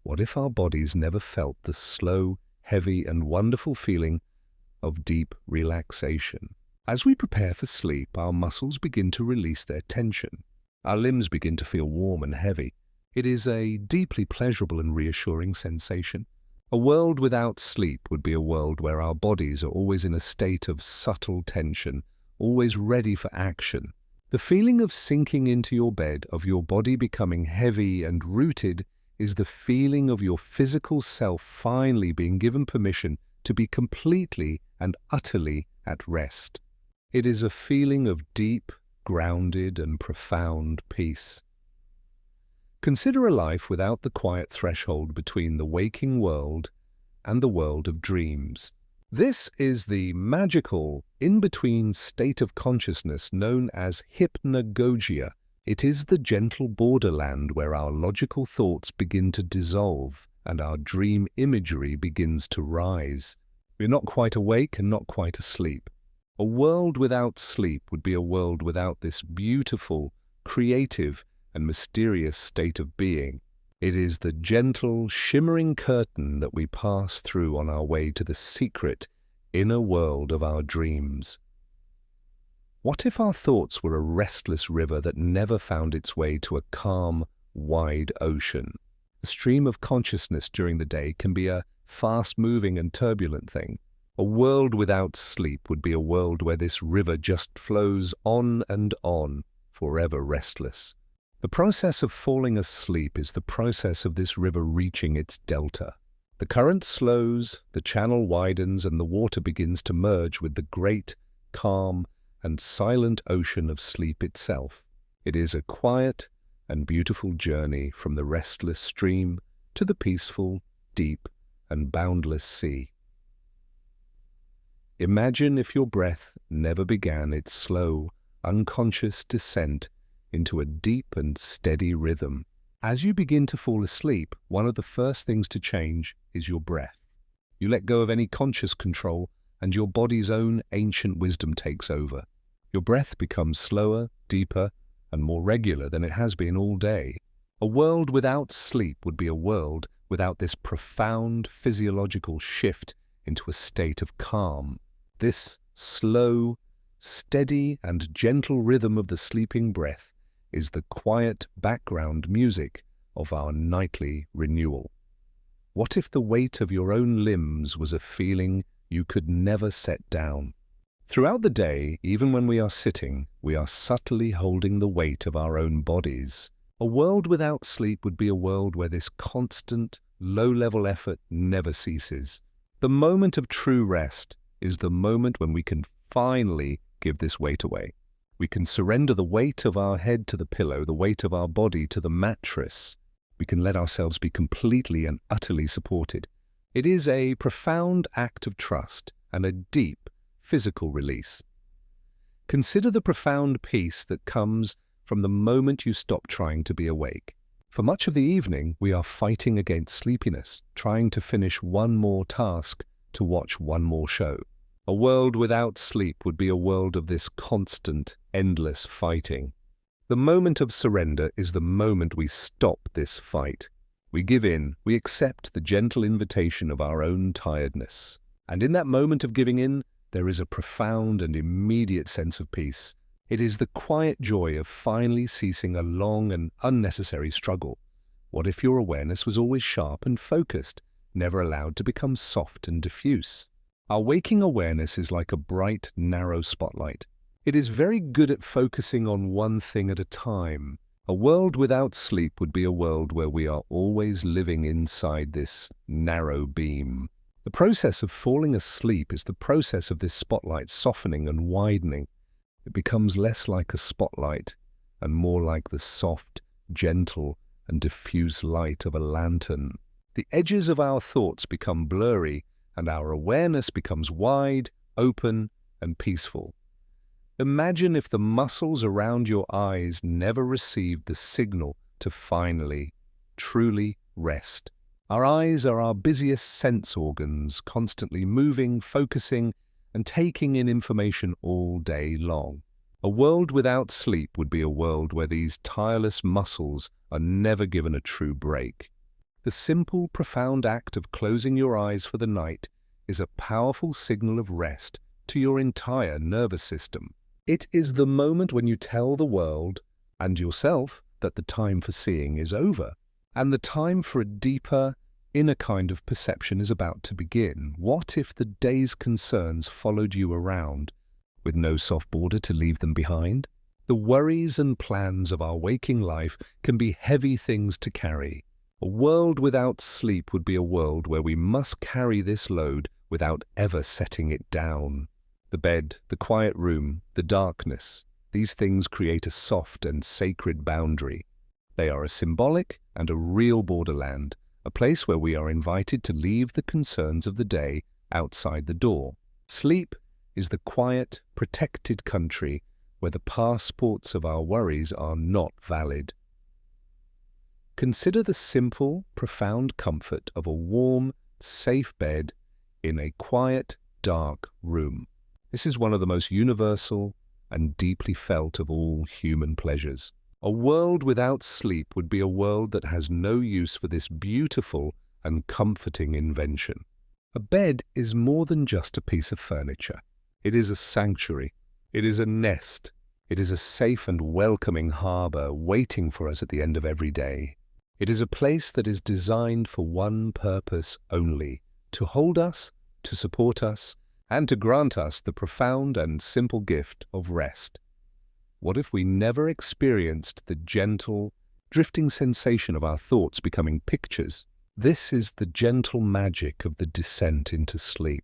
What if our bodies never felt the slow, heavy, and wonderful feeling of deep relaxation? As we prepare for sleep, our muscles begin to release their tension. Our limbs begin to feel warm and heavy. It is a deeply pleasurable and reassuring sensation. A world without sleep would be a world where our bodies are always in a state of subtle tension, always ready for action. The feeling of sinking into your bed, of your body becoming heavy and rooted, is the feeling of your physical self finally being given permission to be completely and utterly at rest. It is a feeling of deep, grounded, and profound peace. Consider a life without the quiet threshold between the waking world and the world of dreams. This is the magical, in-between state of consciousness known as hypnagogia. It is the gentle borderland where our logical thoughts begin to dissolve and our dream imagery begins to rise. We're not quite awake and not quite asleep. A world without sleep would be a world without this beautiful, creative, and mysterious state of being. It is the gentle, shimmering curtain that we pass through on our way to the secret, inner world of our dreams. What if our thoughts were a restless river that never found its way to a calm, wide ocean? The stream of consciousness during the day can be a fast-moving and turbulent thing. A world without sleep would be a world where this river just flows on and on, forever restless. The process of falling asleep is the process of this river reaching its delta. The current slows, the channel widens, and the water begins to merge with the great, calm, and silent ocean of sleep itself. It is a quiet and beautiful journey from the restless stream to the peaceful, deep, and boundless sea. Imagine if your breath never began its slow, unconscious descent into a deep and steady rhythm. As you begin to fall asleep, one of the first things to change is your breath. You let go of any conscious control, and your body's own ancient wisdom takes over. Your breath becomes slower, deeper, and more regular than it has been all day. A world without sleep would be a world without this profound physiological shift into a state of calm. This slow, steady, and gentle rhythm of the sleeping breath is the quiet background music of our nightly renewal. What if the weight of your own limbs was a feeling you could never set down? Throughout the day, even when we are sitting, we are subtly holding the weight of our own bodies. A world without sleep would be a world where this constant, low-level effort never ceases. The moment of true rest is the moment when we can finally give this weight away. We can surrender the weight of our head to the pillow, the weight of our body to the mattress. We can let ourselves be completely and utterly supported. It is a profound act of trust and a deep physical release. Consider the profound peace that comes from the moment you stop trying to be awake. For much of the evening, we are fighting against sleepiness, trying to finish one more task, to watch one more show. A world without sleep would be a world of this constant, endless fighting. The moment of surrender is the moment we stop this fight. We give in, we accept the gentle invitation of our own tiredness. And in that moment of giving in, there is a profound and immediate sense of peace. It is the quiet joy of finally ceasing a long and unnecessary struggle. What if your awareness was always sharp and focused, never allowed to become soft and diffuse? Our waking awareness is like a bright, narrow spotlight. It is very good at focusing on one thing at a time. A world without sleep would be a world where we are always living inside this narrow beam. The process of falling asleep is the process of this spotlight softening and widening. It becomes less like a spotlight and more like the soft, gentle, and diffuse light of a lantern. The edges of our thoughts become blurry, and our awareness becomes wide, open, and peaceful. Imagine if the muscles around your eyes never received the signal to finally, truly rest. Our eyes are our busiest sense organs, constantly moving, focusing, and taking in information all day long. A world without sleep would be a world where these tireless muscles are never given a true break. The simple, profound act of closing your eyes for the night is a powerful signal of rest to your entire nervous system. It is the moment when you tell the world and yourself that the time for seeing is over, and the time for a deeper, inner kind of perception is about to begin. What if the day's concerns followed you around, with no soft border to leave them behind? The worries and plans of our waking life can be heavy things to carry. A world without sleep would be a world where we must carry this load without ever setting it down. The bed, the quiet room, the darkness, these things create a soft and sacred boundary. They are a symbolic and a real borderland, a place where we are invited to leave the concerns of the day outside the door. Sleep is the quiet, protected country where the passports of our worries are not valid. Consider the simple, profound comfort of a warm, safe bed in a quiet, dark room. This is one of the most universal and deeply felt of all human pleasures. A world without sleep would be a world that has no use for this beautiful and comforting invention. A bed is more than just a piece of furniture. It is a sanctuary. It is a nest. It is a safe and welcoming harbor waiting for us at the end of every day. It is a place that is designed for one purpose only: to hold us, to support us, and to grant us the profound and simple gift of rest. What if we never experienced the gentle, drifting sensation of our thoughts becoming pictures? This is the gentle magic of the descent into sleep.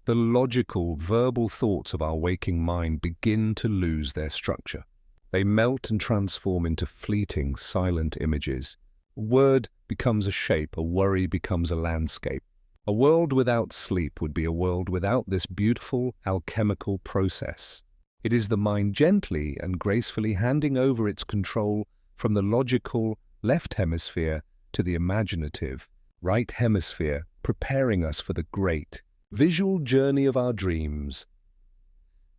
The logical, verbal thoughts of our waking mind begin to lose their structure. They melt and transform into fleeting, silent images. A word becomes a shape, a worry becomes a landscape. A world without sleep would be a world without this beautiful alchemical process. It is the mind gently and gracefully handing over its control from the logical left hemisphere to the imaginative right hemisphere, preparing us for the great, visual journey of our dreams.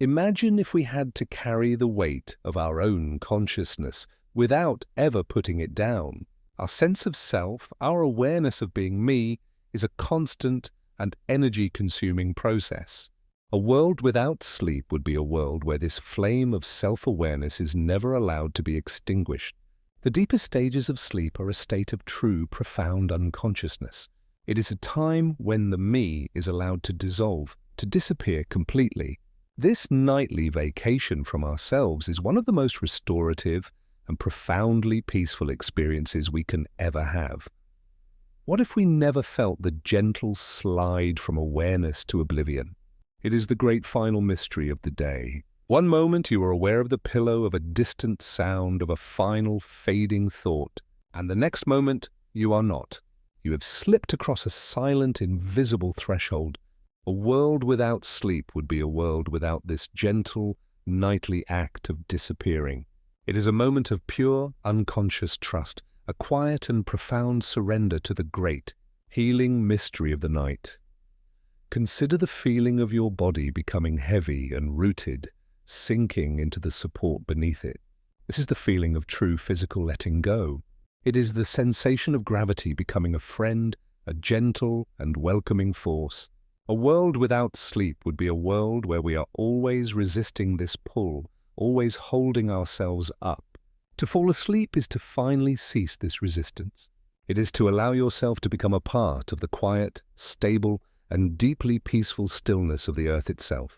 Imagine if we had to carry the weight of our own consciousness without ever putting it down. Our sense of self, our awareness of being me, is a constant and energy-consuming process. A world without sleep would be a world where this flame of self-awareness is never allowed to be extinguished. The deepest stages of sleep are a state of true, profound unconsciousness. It is a time when the me is allowed to dissolve, to disappear completely. This nightly vacation from ourselves is one of the most restorative and profoundly peaceful experiences we can ever have. What if we never felt the gentle slide from awareness to oblivion? It is the great final mystery of the day. One moment you are aware of the pillow of a distant sound, of a final fading thought, and the next moment you are not. You have slipped across a silent, invisible threshold. A world without sleep would be a world without this gentle, nightly act of disappearing. It is a moment of pure, unconscious trust, a quiet and profound surrender to the great, healing mystery of the night. Consider the feeling of your body becoming heavy and rooted, sinking into the support beneath it. This is the feeling of true physical letting go. It is the sensation of gravity becoming a friend, a gentle and welcoming force. A world without sleep would be a world where we are always resisting this pull, always holding ourselves up. To fall asleep is to finally cease this resistance. It is to allow yourself to become a part of the quiet, stable, and deeply peaceful stillness of the earth itself.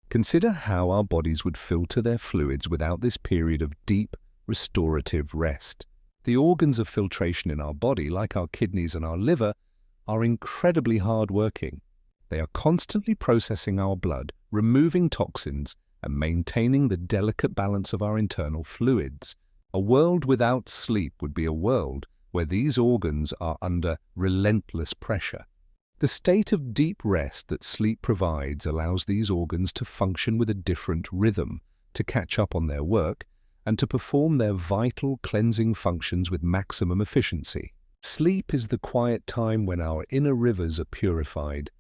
Consider how our bodies would filter their fluids without this period of deep, restorative rest. The organs of filtration in our body, like our kidneys and our liver, are incredibly hard-working. They are constantly processing our blood, removing toxins, and maintaining the delicate balance of our internal fluids. A world without sleep would be a world where these organs are under relentless pressure. The state of deep rest that sleep provides allows these organs to function with a different rhythm, to catch up on their work, and to perform their vital cleansing functions with maximum efficiency. Sleep is the quiet time when our inner rivers are purified.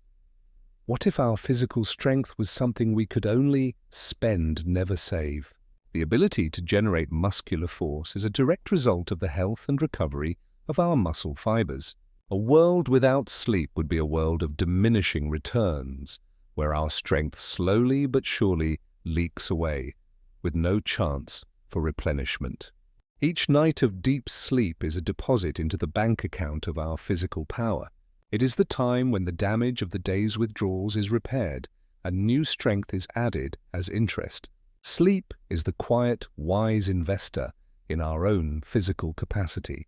What if our physical strength was something we could only spend, never save? The ability to generate muscular force is a direct result of the health and recovery of our muscle fibers. A world without sleep would be a world of diminishing returns, where our strength slowly but surely leaks away, with no chance for replenishment. Each night of deep sleep is a deposit into the bank account of our physical power. It is the time when the damage of the day's withdrawals is repaired and new strength is added as interest. Sleep is the quiet, wise investor in our own physical capacity.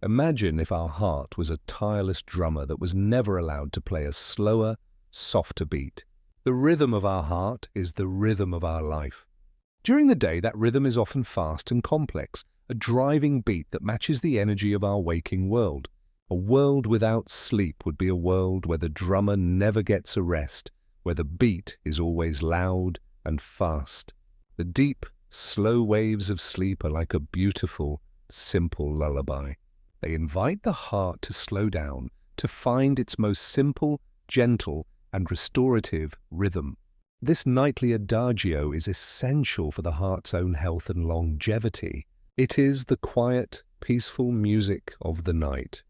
Imagine if our heart was a tireless drummer that was never allowed to play a slower, softer beat. The rhythm of our heart is the rhythm of our life. During the day, that rhythm is often fast and complex, a driving beat that matches the energy of our waking world. A world without sleep would be a world where the drummer never gets a rest, where the beat is always loud and fast. The deep, slow waves of sleep are like a beautiful, simple lullaby. They invite the heart to slow down, to find its most simple, gentle, and restorative rhythm. This nightly adagio is essential for the heart's own health and longevity. It is the quiet, peaceful music of the night.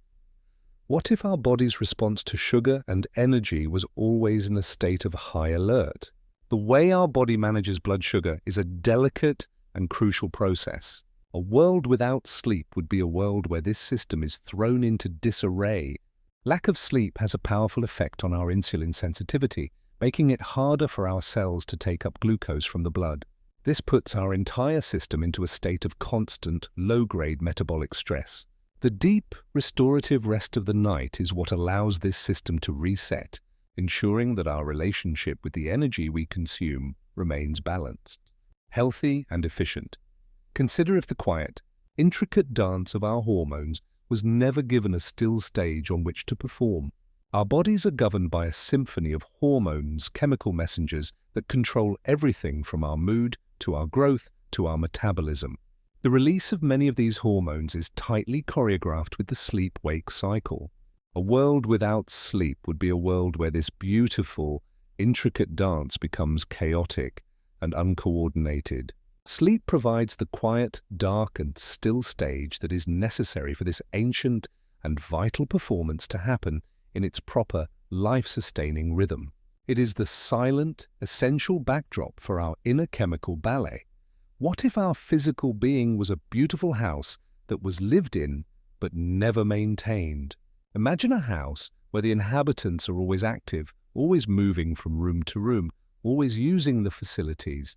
What if our body's response to sugar and energy was always in a state of high alert? The way our body manages blood sugar is a delicate and crucial process. A world without sleep would be a world where this system is thrown into disarray. Lack of sleep has a powerful effect on our insulin sensitivity, making it harder for our cells to take up glucose from the blood. This puts our entire system into a state of constant, low-grade metabolic stress. The deep, restorative rest of the night is what allows this system to reset, ensuring that our relationship with the energy we consume remains balanced, healthy, and efficient. Consider if the quiet, intricate dance of our hormones was never given a still stage on which to perform. Our bodies are governed by a symphony of hormones, chemical messengers that control everything from our mood to our growth to our metabolism. The release of many of these hormones is tightly choreographed with the sleep-wake cycle. A world without sleep would be a world where this beautiful, intricate dance becomes chaotic and uncoordinated. Sleep provides the quiet, dark, and still stage that is necessary for this ancient and vital performance to happen in its proper, life-sustaining rhythm. It is the silent, essential backdrop for our inner chemical ballet. What if our physical being was a beautiful house that was lived in but never maintained? Imagine a house where the inhabitants are always active, always moving from room to room, always using the facilities,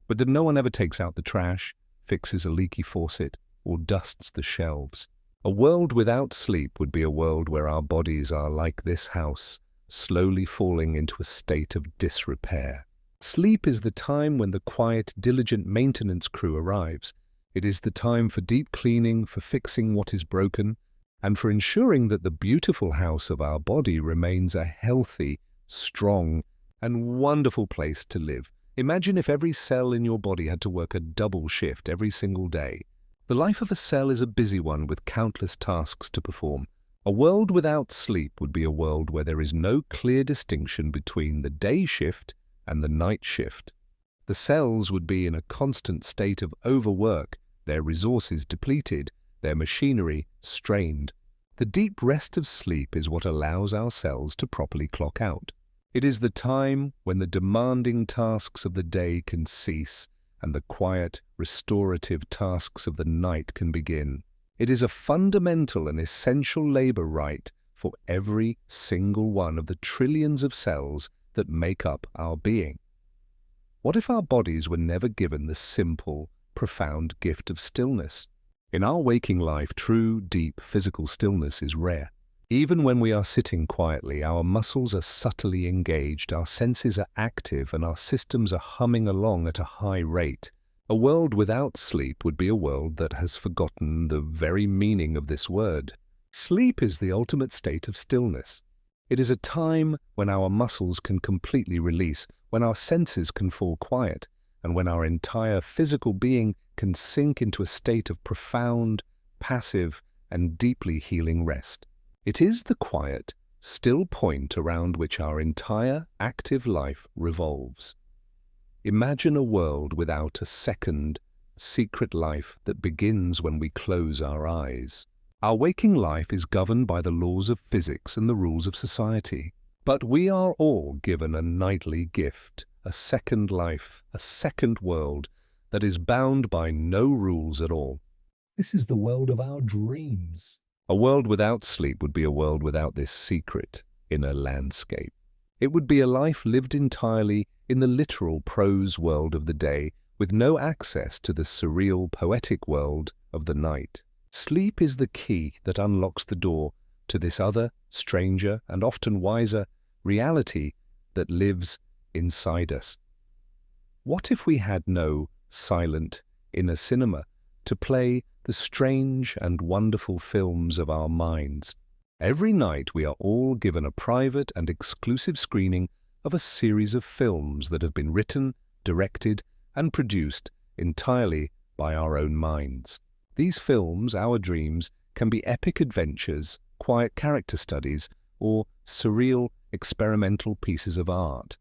but that no one ever takes out the trash, fixes a leaky faucet, or dusts the shelves. A world without sleep would be a world where our bodies are like this house, slowly falling into a state of disrepair. Sleep is the time when the quiet, diligent maintenance crew arrives. It is the time for deep cleaning, for fixing what is broken, and for ensuring that the beautiful house of our body remains a healthy, strong, and wonderful place to live. Imagine if every cell in your body had to work a double shift every single day. The life of a cell is a busy one with countless tasks to perform. A world without sleep would be a world where there is no clear distinction between the day shift and the night shift. The cells would be in a constant state of overwork, their resources depleted, their machinery strained. The deep rest of sleep is what allows our cells to properly clock out. It is the time when the demanding tasks of the day can cease and the quiet, restorative tasks of the night can begin. It is a fundamental and essential labor right for every single one of the trillions of cells that make up our being. What if our bodies were never given the simple, profound gift of stillness? In our waking life, true, deep physical stillness is rare. Even when we are sitting quietly, our muscles are subtly engaged, our senses are active, and our systems are humming along at a high rate. A world without sleep would be a world that has forgotten the very meaning of this word. Sleep is the ultimate state of stillness. It is a time when our muscles can completely release, when our senses can fall quiet, and when our entire physical being can sink into a state of profound, passive, and deeply healing rest. It is the quiet, still point around which our entire active life revolves. Imagine a world without a second, secret life that begins when we close our eyes. Our waking life is governed by the laws of physics and the rules of society. But we are all given a nightly gift, a second life, a second world that is bound by no rules at all. This is the world of our dreams. A world without sleep would be a world without this secret inner landscape. It would be a life lived entirely in the literal prose world of the day, with no access to the surreal, poetic world of the night. Sleep is the key that unlocks the door to this other, stranger, and often wiser reality that lives inside us. What if we had no silent inner cinema to play the strange and wonderful films of our minds? Every night we are all given a private and exclusive screening of a series of films that have been written, directed, and produced entirely by our own minds. These films, our dreams, can be epic adventures, quiet character studies, or surreal, experimental pieces of art.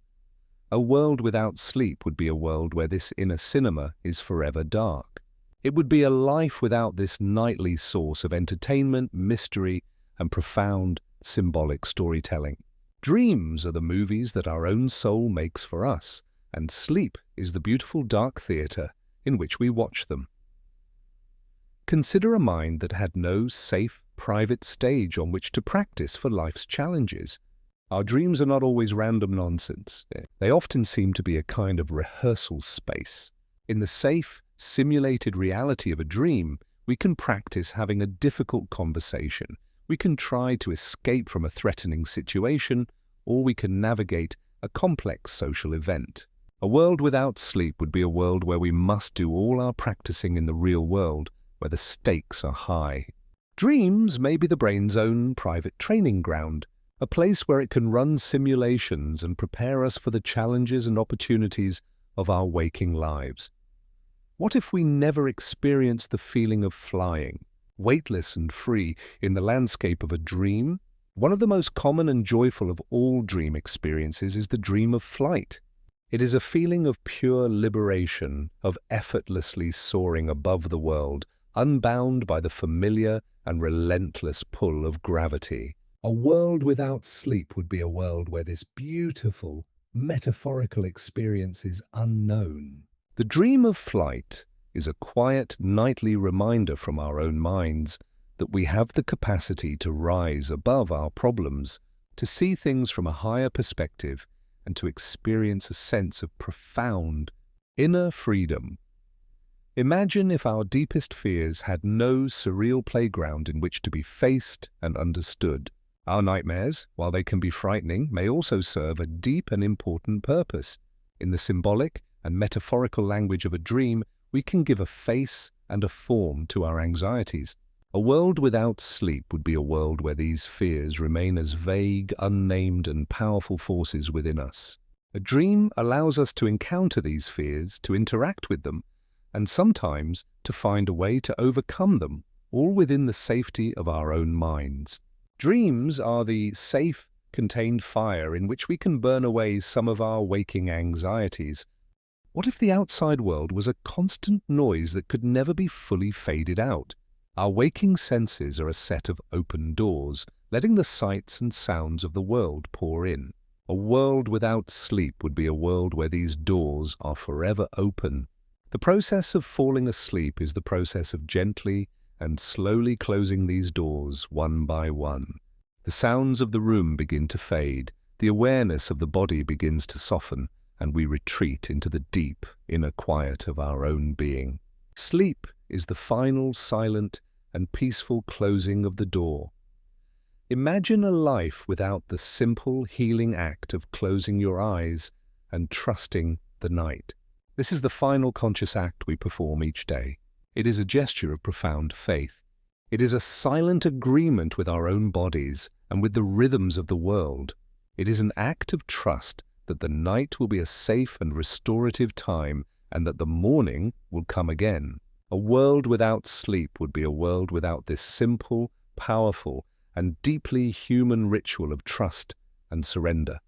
A world without sleep would be a world where this inner cinema is forever dark. It would be a life without this nightly source of entertainment, mystery, and profound, symbolic storytelling. Dreams are the movies that our own soul makes for us, and sleep is the beautiful dark theatre in which we watch them. Consider a mind that had no safe, private stage on which to practice for life's challenges. Our dreams are not always random nonsense. They often seem to be a kind of rehearsal space. In the safe, simulated reality of a dream, we can practice having a difficult conversation. We can try to escape from a threatening situation, or we can navigate a complex social event. A world without sleep would be a world where we must do all our practicing in the real world, where the stakes are high. Dreams may be the brain's own private training ground, a place where it can run simulations and prepare us for the challenges and opportunities of our waking lives. What if we never experienced the feeling of flying, weightless and free, in the landscape of a dream? One of the most common and joyful of all dream experiences is the dream of flight. It is a feeling of pure liberation, of effortlessly soaring above the world, unbound by the familiar and relentless pull of gravity. A world without sleep would be a world where this beautiful, metaphorical experience is unknown. The dream of flight is a quiet, nightly reminder from our own minds that we have the capacity to rise above our problems, to see things from a higher perspective, and to experience a sense of profound inner freedom. Imagine if our deepest fears had no surreal playground in which to be faced and understood. Our nightmares, while they can be frightening, may also serve a deep and important purpose. In the symbolic and metaphorical language of a dream, we can give a face and a form to our anxieties. A world without sleep would be a world where these fears remain as vague, unnamed, and powerful forces within us. A dream allows us to encounter these fears, to interact with them, and sometimes to find a way to overcome them, all within the safety of our own minds. Dreams are the safe, contained fire in which we can burn away some of our waking anxieties. What if the outside world was a constant noise that could never be fully faded out? Our waking senses are a set of open doors, letting the sights and sounds of the world pour in. A world without sleep would be a world where these doors are forever open. The process of falling asleep is the process of gently and slowly closing these doors one by one. The sounds of the room begin to fade, the awareness of the body begins to soften, and we retreat into the deep inner quiet of our own being. Sleep is the final, silent, and peaceful closing of the door. Imagine a life without the simple, healing act of closing your eyes and trusting the night. This is the final conscious act we perform each day. It is a gesture of profound faith. It is a silent agreement with our own bodies and with the rhythms of the world. It is an act of trust that the night will be a safe and restorative time and that the morning will come again. A world without sleep would be a world without this simple, powerful, and deeply human ritual of trust and surrender.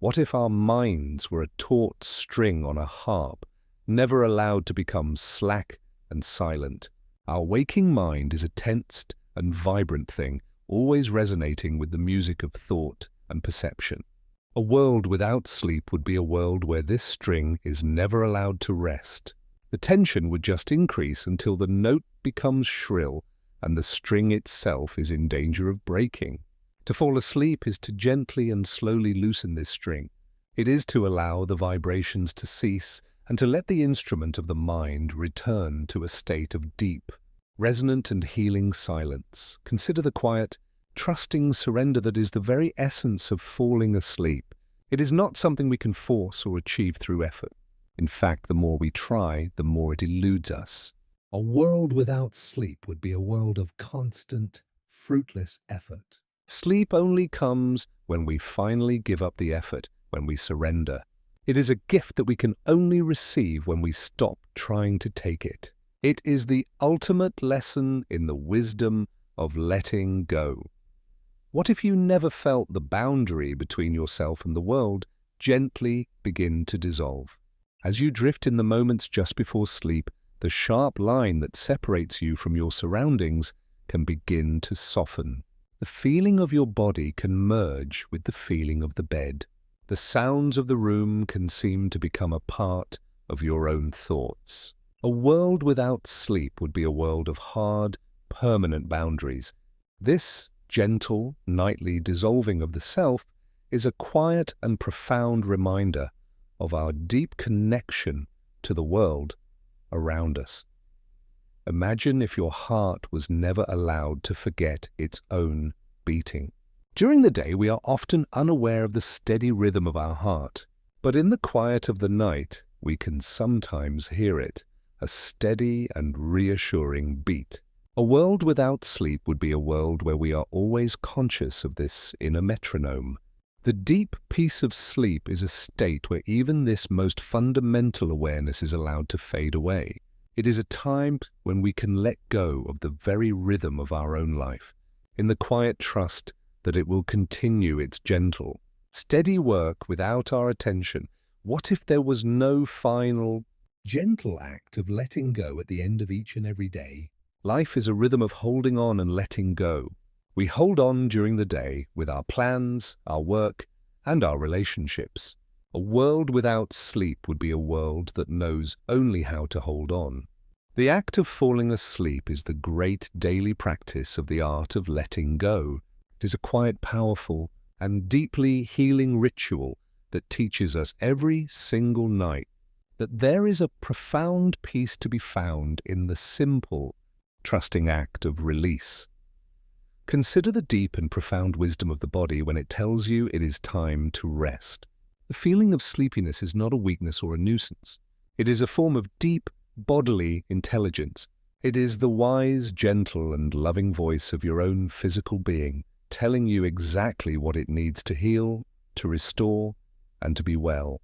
What if our minds were a taut string on a harp, never allowed to become slack and silent? Our waking mind is a tensed and vibrant thing, always resonating with the music of thought and perception. A world without sleep would be a world where this string is never allowed to rest. The tension would just increase until the note becomes shrill and the string itself is in danger of breaking. To fall asleep is to gently and slowly loosen this string. It is to allow the vibrations to cease and to let the instrument of the mind return to a state of deep, resonant and healing silence. Consider the quiet, trusting surrender that is the very essence of falling asleep. It is not something we can force or achieve through effort. In fact, the more we try, the more it eludes us. A world without sleep would be a world of constant, fruitless effort. Sleep only comes when we finally give up the effort, when we surrender. It is a gift that we can only receive when we stop trying to take it. It is the ultimate lesson in the wisdom of letting go. What if you never felt the boundary between yourself and the world gently begin to dissolve? As you drift in the moments just before sleep, the sharp line that separates you from your surroundings can begin to soften. The feeling of your body can merge with the feeling of the bed. The sounds of the room can seem to become a part of your own thoughts. A world without sleep would be a world of hard, permanent boundaries. This gentle, nightly dissolving of the self is a quiet and profound reminder of our deep connection to the world around us. Imagine if your heart was never allowed to forget its own beating. During the day, we are often unaware of the steady rhythm of our heart, but in the quiet of the night, we can sometimes hear it, a steady and reassuring beat. A world without sleep would be a world where we are always conscious of this inner metronome. The deep peace of sleep is a state where even this most fundamental awareness is allowed to fade away. It is a time when we can let go of the very rhythm of our own life, in the quiet trust that it will continue its gentle, steady work without our attention. What if there was no final, gentle act of letting go at the end of each and every day? Life is a rhythm of holding on and letting go. We hold on during the day with our plans, our work, and our relationships. A world without sleep would be a world that knows only how to hold on. The act of falling asleep is the great daily practice of the art of letting go. It is a quiet, powerful, and deeply healing ritual that teaches us every single night that there is a profound peace to be found in the simple, trusting act of release. Consider the deep and profound wisdom of the body when it tells you it is time to rest. The feeling of sleepiness is not a weakness or a nuisance. It is a form of deep bodily intelligence. It is the wise, gentle, and loving voice of your own physical being, telling you exactly what it needs to heal, to restore, and to be well.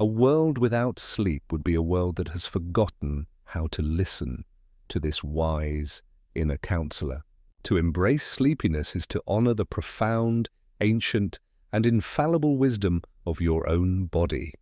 A world without sleep would be a world that has forgotten how to listen to this wise inner counselor. To embrace sleepiness is to honor the profound, ancient, and infallible wisdom of your own body.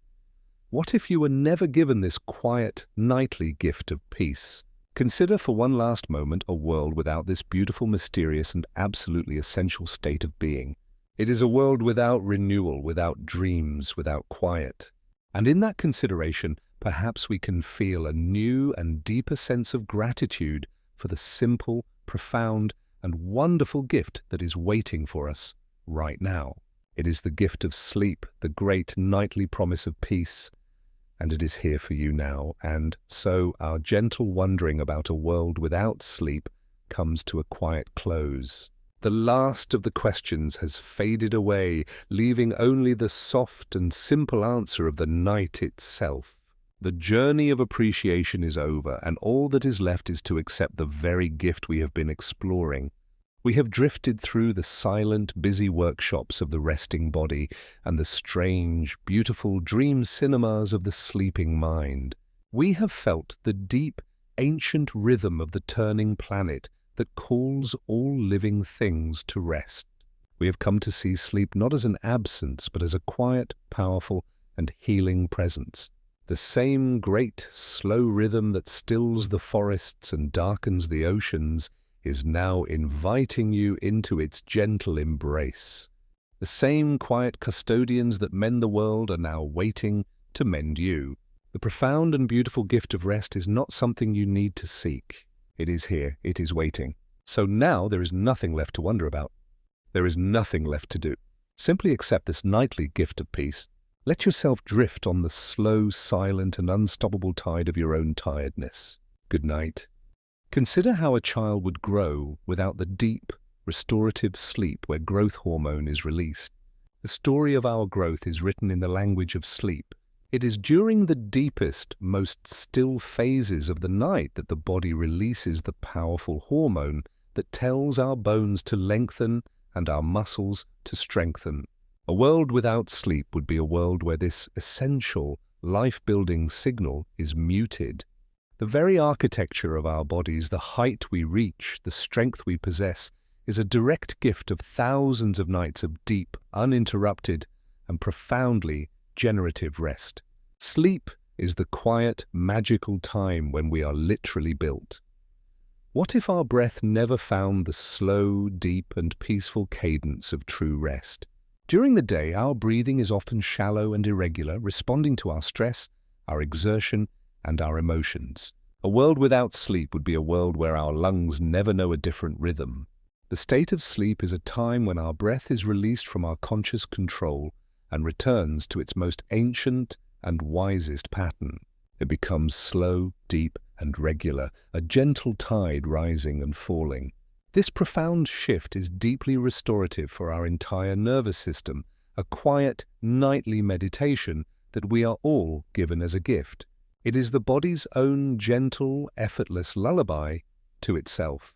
What if you were never given this quiet, nightly gift of peace? Consider for one last moment a world without this beautiful, mysterious, and absolutely essential state of being. It is a world without renewal, without dreams, without quiet. And in that consideration, perhaps we can feel a new and deeper sense of gratitude for the simple, profound, and wonderful gift that is waiting for us right now. It is the gift of sleep, the great nightly promise of peace, and it is here for you now. And so our gentle wondering about a world without sleep comes to a quiet close. The last of the questions has faded away, leaving only the soft and simple answer of the night itself. The journey of appreciation is over, and all that is left is to accept the very gift we have been exploring. We have drifted through the silent, busy workshops of the resting body and the strange, beautiful dream cinemas of the sleeping mind. We have felt the deep, ancient rhythm of the turning planet that calls all living things to rest. We have come to see sleep not as an absence, but as a quiet, powerful, and healing presence. The same great, slow rhythm that stills the forests and darkens the oceans is now inviting you into its gentle embrace. The same quiet custodians that mend the world are now waiting to mend you. The profound and beautiful gift of rest is not something you need to seek. It is here, it is waiting. So now there is nothing left to wonder about. There is nothing left to do. Simply accept this nightly gift of peace. Let yourself drift on the slow, silent, and unstoppable tide of your own tiredness. Good night. Consider how a child would grow without the deep, restorative sleep where growth hormone is released. The story of our growth is written in the language of sleep. It is during the deepest, most still phases of the night that the body releases the powerful hormone that tells our bones to lengthen and our muscles to strengthen. A world without sleep would be a world where this essential, life-building signal is muted. The very architecture of our bodies, the height we reach, the strength we possess, is a direct gift of thousands of nights of deep, uninterrupted, and profoundly generative rest. Sleep is the quiet, magical time when we are literally built. What if our breath never found the slow, deep, and peaceful cadence of true rest? During the day, our breathing is often shallow and irregular, responding to our stress, our exertion, and our emotions. A world without sleep would be a world where our lungs never know a different rhythm. The state of sleep is a time when our breath is released from our conscious control and returns to its most ancient and wisest pattern. It becomes slow, deep, and regular, a gentle tide rising and falling. This profound shift is deeply restorative for our entire nervous system, a quiet, nightly meditation that we are all given as a gift. It is the body's own gentle, effortless lullaby to itself.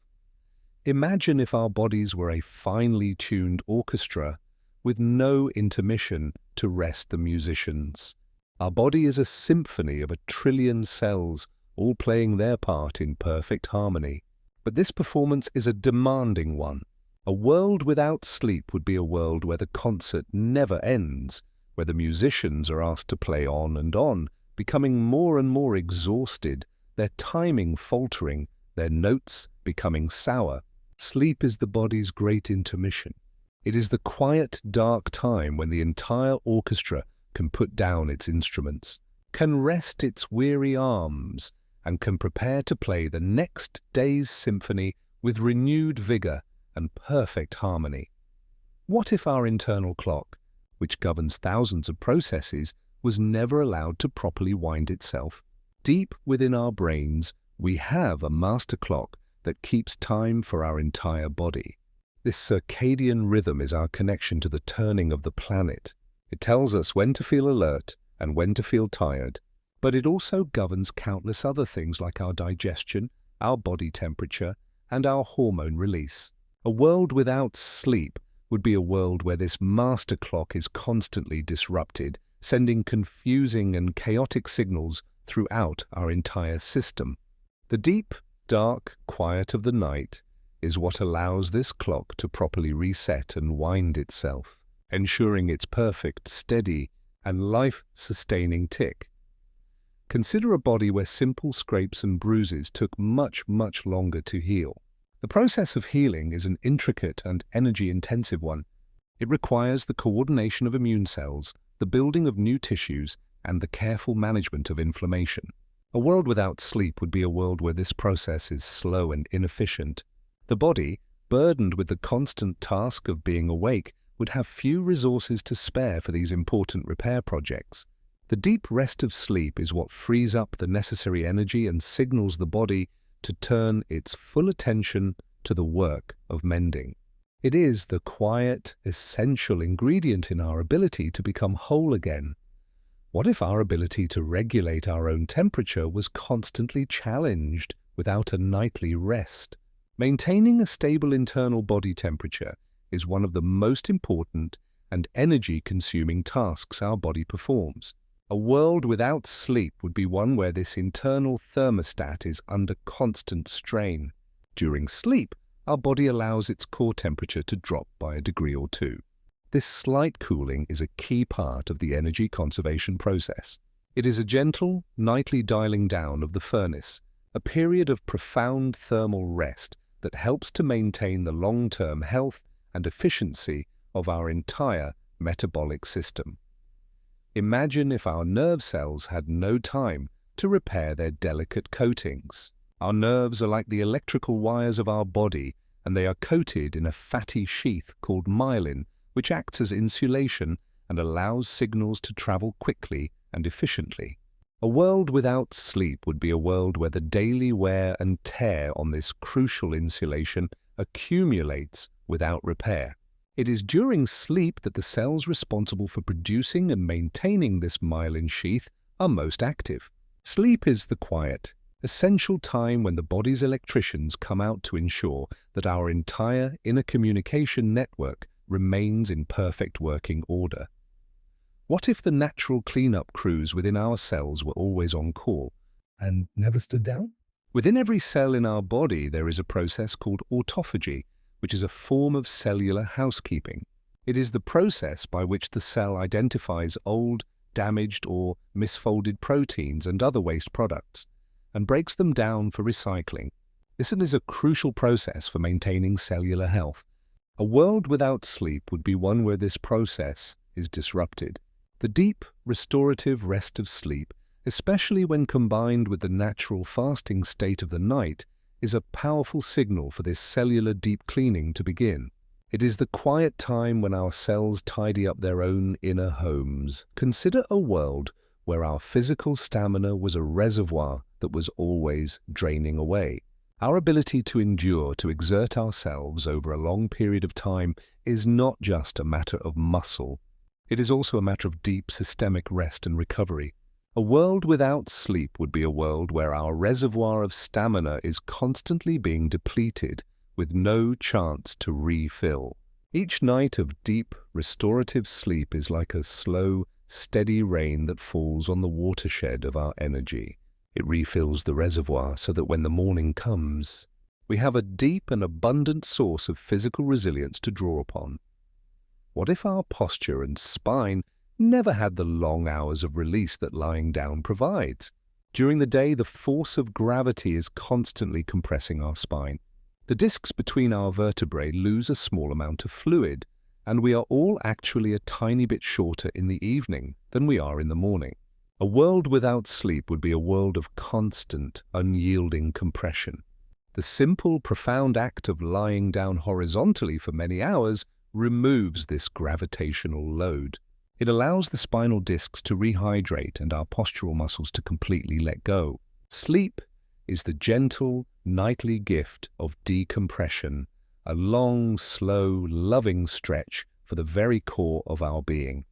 Imagine if our bodies were a finely tuned orchestra with no intermission to rest the musicians. Our body is a symphony of 1 trillion cells, all playing their part in perfect harmony. But this performance is a demanding one. A world without sleep would be a world where the concert never ends, where the musicians are asked to play on and on, becoming more and more exhausted, their timing faltering, their notes becoming sour. Sleep is the body's great intermission. It is the quiet, dark time when the entire orchestra can put down its instruments, can rest its weary arms, and can prepare to play the next day's symphony with renewed vigor and perfect harmony. What if our internal clock, which governs thousands of processes, was never allowed to properly wind itself. Deep within our brains, we have a master clock that keeps time for our entire body. This circadian rhythm is our connection to the turning of the planet. It tells us when to feel alert and when to feel tired, but it also governs countless other things like our digestion, our body temperature, and our hormone release. A world without sleep would be a world where this master clock is constantly disrupted, sending confusing and chaotic signals throughout our entire system. The deep, dark quiet of the night is what allows this clock to properly reset and wind itself, ensuring its perfect, steady, and life-sustaining tick. Consider a body where simple scrapes and bruises took much, much longer to heal. The process of healing is an intricate and energy-intensive one. It requires the coordination of immune cells, the building of new tissues, and the careful management of inflammation. A world without sleep would be a world where this process is slow and inefficient. The body, burdened with the constant task of being awake, would have few resources to spare for these important repair projects. The deep rest of sleep is what frees up the necessary energy and signals the body to turn its full attention to the work of mending. It is the quiet, essential ingredient in our ability to become whole again. What if our ability to regulate our own temperature was constantly challenged without a nightly rest? Maintaining a stable internal body temperature is one of the most important and energy-consuming tasks our body performs. A world without sleep would be one where this internal thermostat is under constant strain. During sleep, our body allows its core temperature to drop by a degree or two. This slight cooling is a key part of the energy conservation process. It is a gentle, nightly dialing down of the furnace, a period of profound thermal rest that helps to maintain the long-term health and efficiency of our entire metabolic system. Imagine if our nerve cells had no time to repair their delicate coatings. Our nerves are like the electrical wires of our body, and they are coated in a fatty sheath called myelin, which acts as insulation and allows signals to travel quickly and efficiently. A world without sleep would be a world where the daily wear and tear on this crucial insulation accumulates without repair. It is during sleep that the cells responsible for producing and maintaining this myelin sheath are most active. Sleep is the quiet, essential time when the body's electricians come out to ensure that our entire inner communication network remains in perfect working order. What if the natural cleanup crews within our cells were always on call and never stood down? Within every cell in our body there is a process called autophagy, which is a form of cellular housekeeping. It is the process by which the cell identifies old, damaged or misfolded proteins and other waste products and breaks them down for recycling. This is a crucial process for maintaining cellular health. A world without sleep would be one where this process is disrupted. The deep, restorative rest of sleep, especially when combined with the natural fasting state of the night, is a powerful signal for this cellular deep cleaning to begin. It is the quiet time when our cells tidy up their own inner homes. Consider a world where our physical stamina was a reservoir that was always draining away. Our ability to endure, to exert ourselves over a long period of time is not just a matter of muscle. It is also a matter of deep systemic rest and recovery. A world without sleep would be a world where our reservoir of stamina is constantly being depleted with no chance to refill. Each night of deep, restorative sleep is like a slow, steady rain that falls on the watershed of our energy. It refills the reservoir so that when the morning comes, we have a deep and abundant source of physical resilience to draw upon. What if our posture and spine never had the long hours of release that lying down provides? During the day, the force of gravity is constantly compressing our spine. The discs between our vertebrae lose a small amount of fluid, and we are all actually a tiny bit shorter in the evening than we are in the morning. A world without sleep would be a world of constant, unyielding compression. The simple, profound act of lying down horizontally for many hours removes this gravitational load. It allows the spinal discs to rehydrate and our postural muscles to completely let go. Sleep is the gentle, nightly gift of decompression, a long, slow, loving stretch for the very core of our being.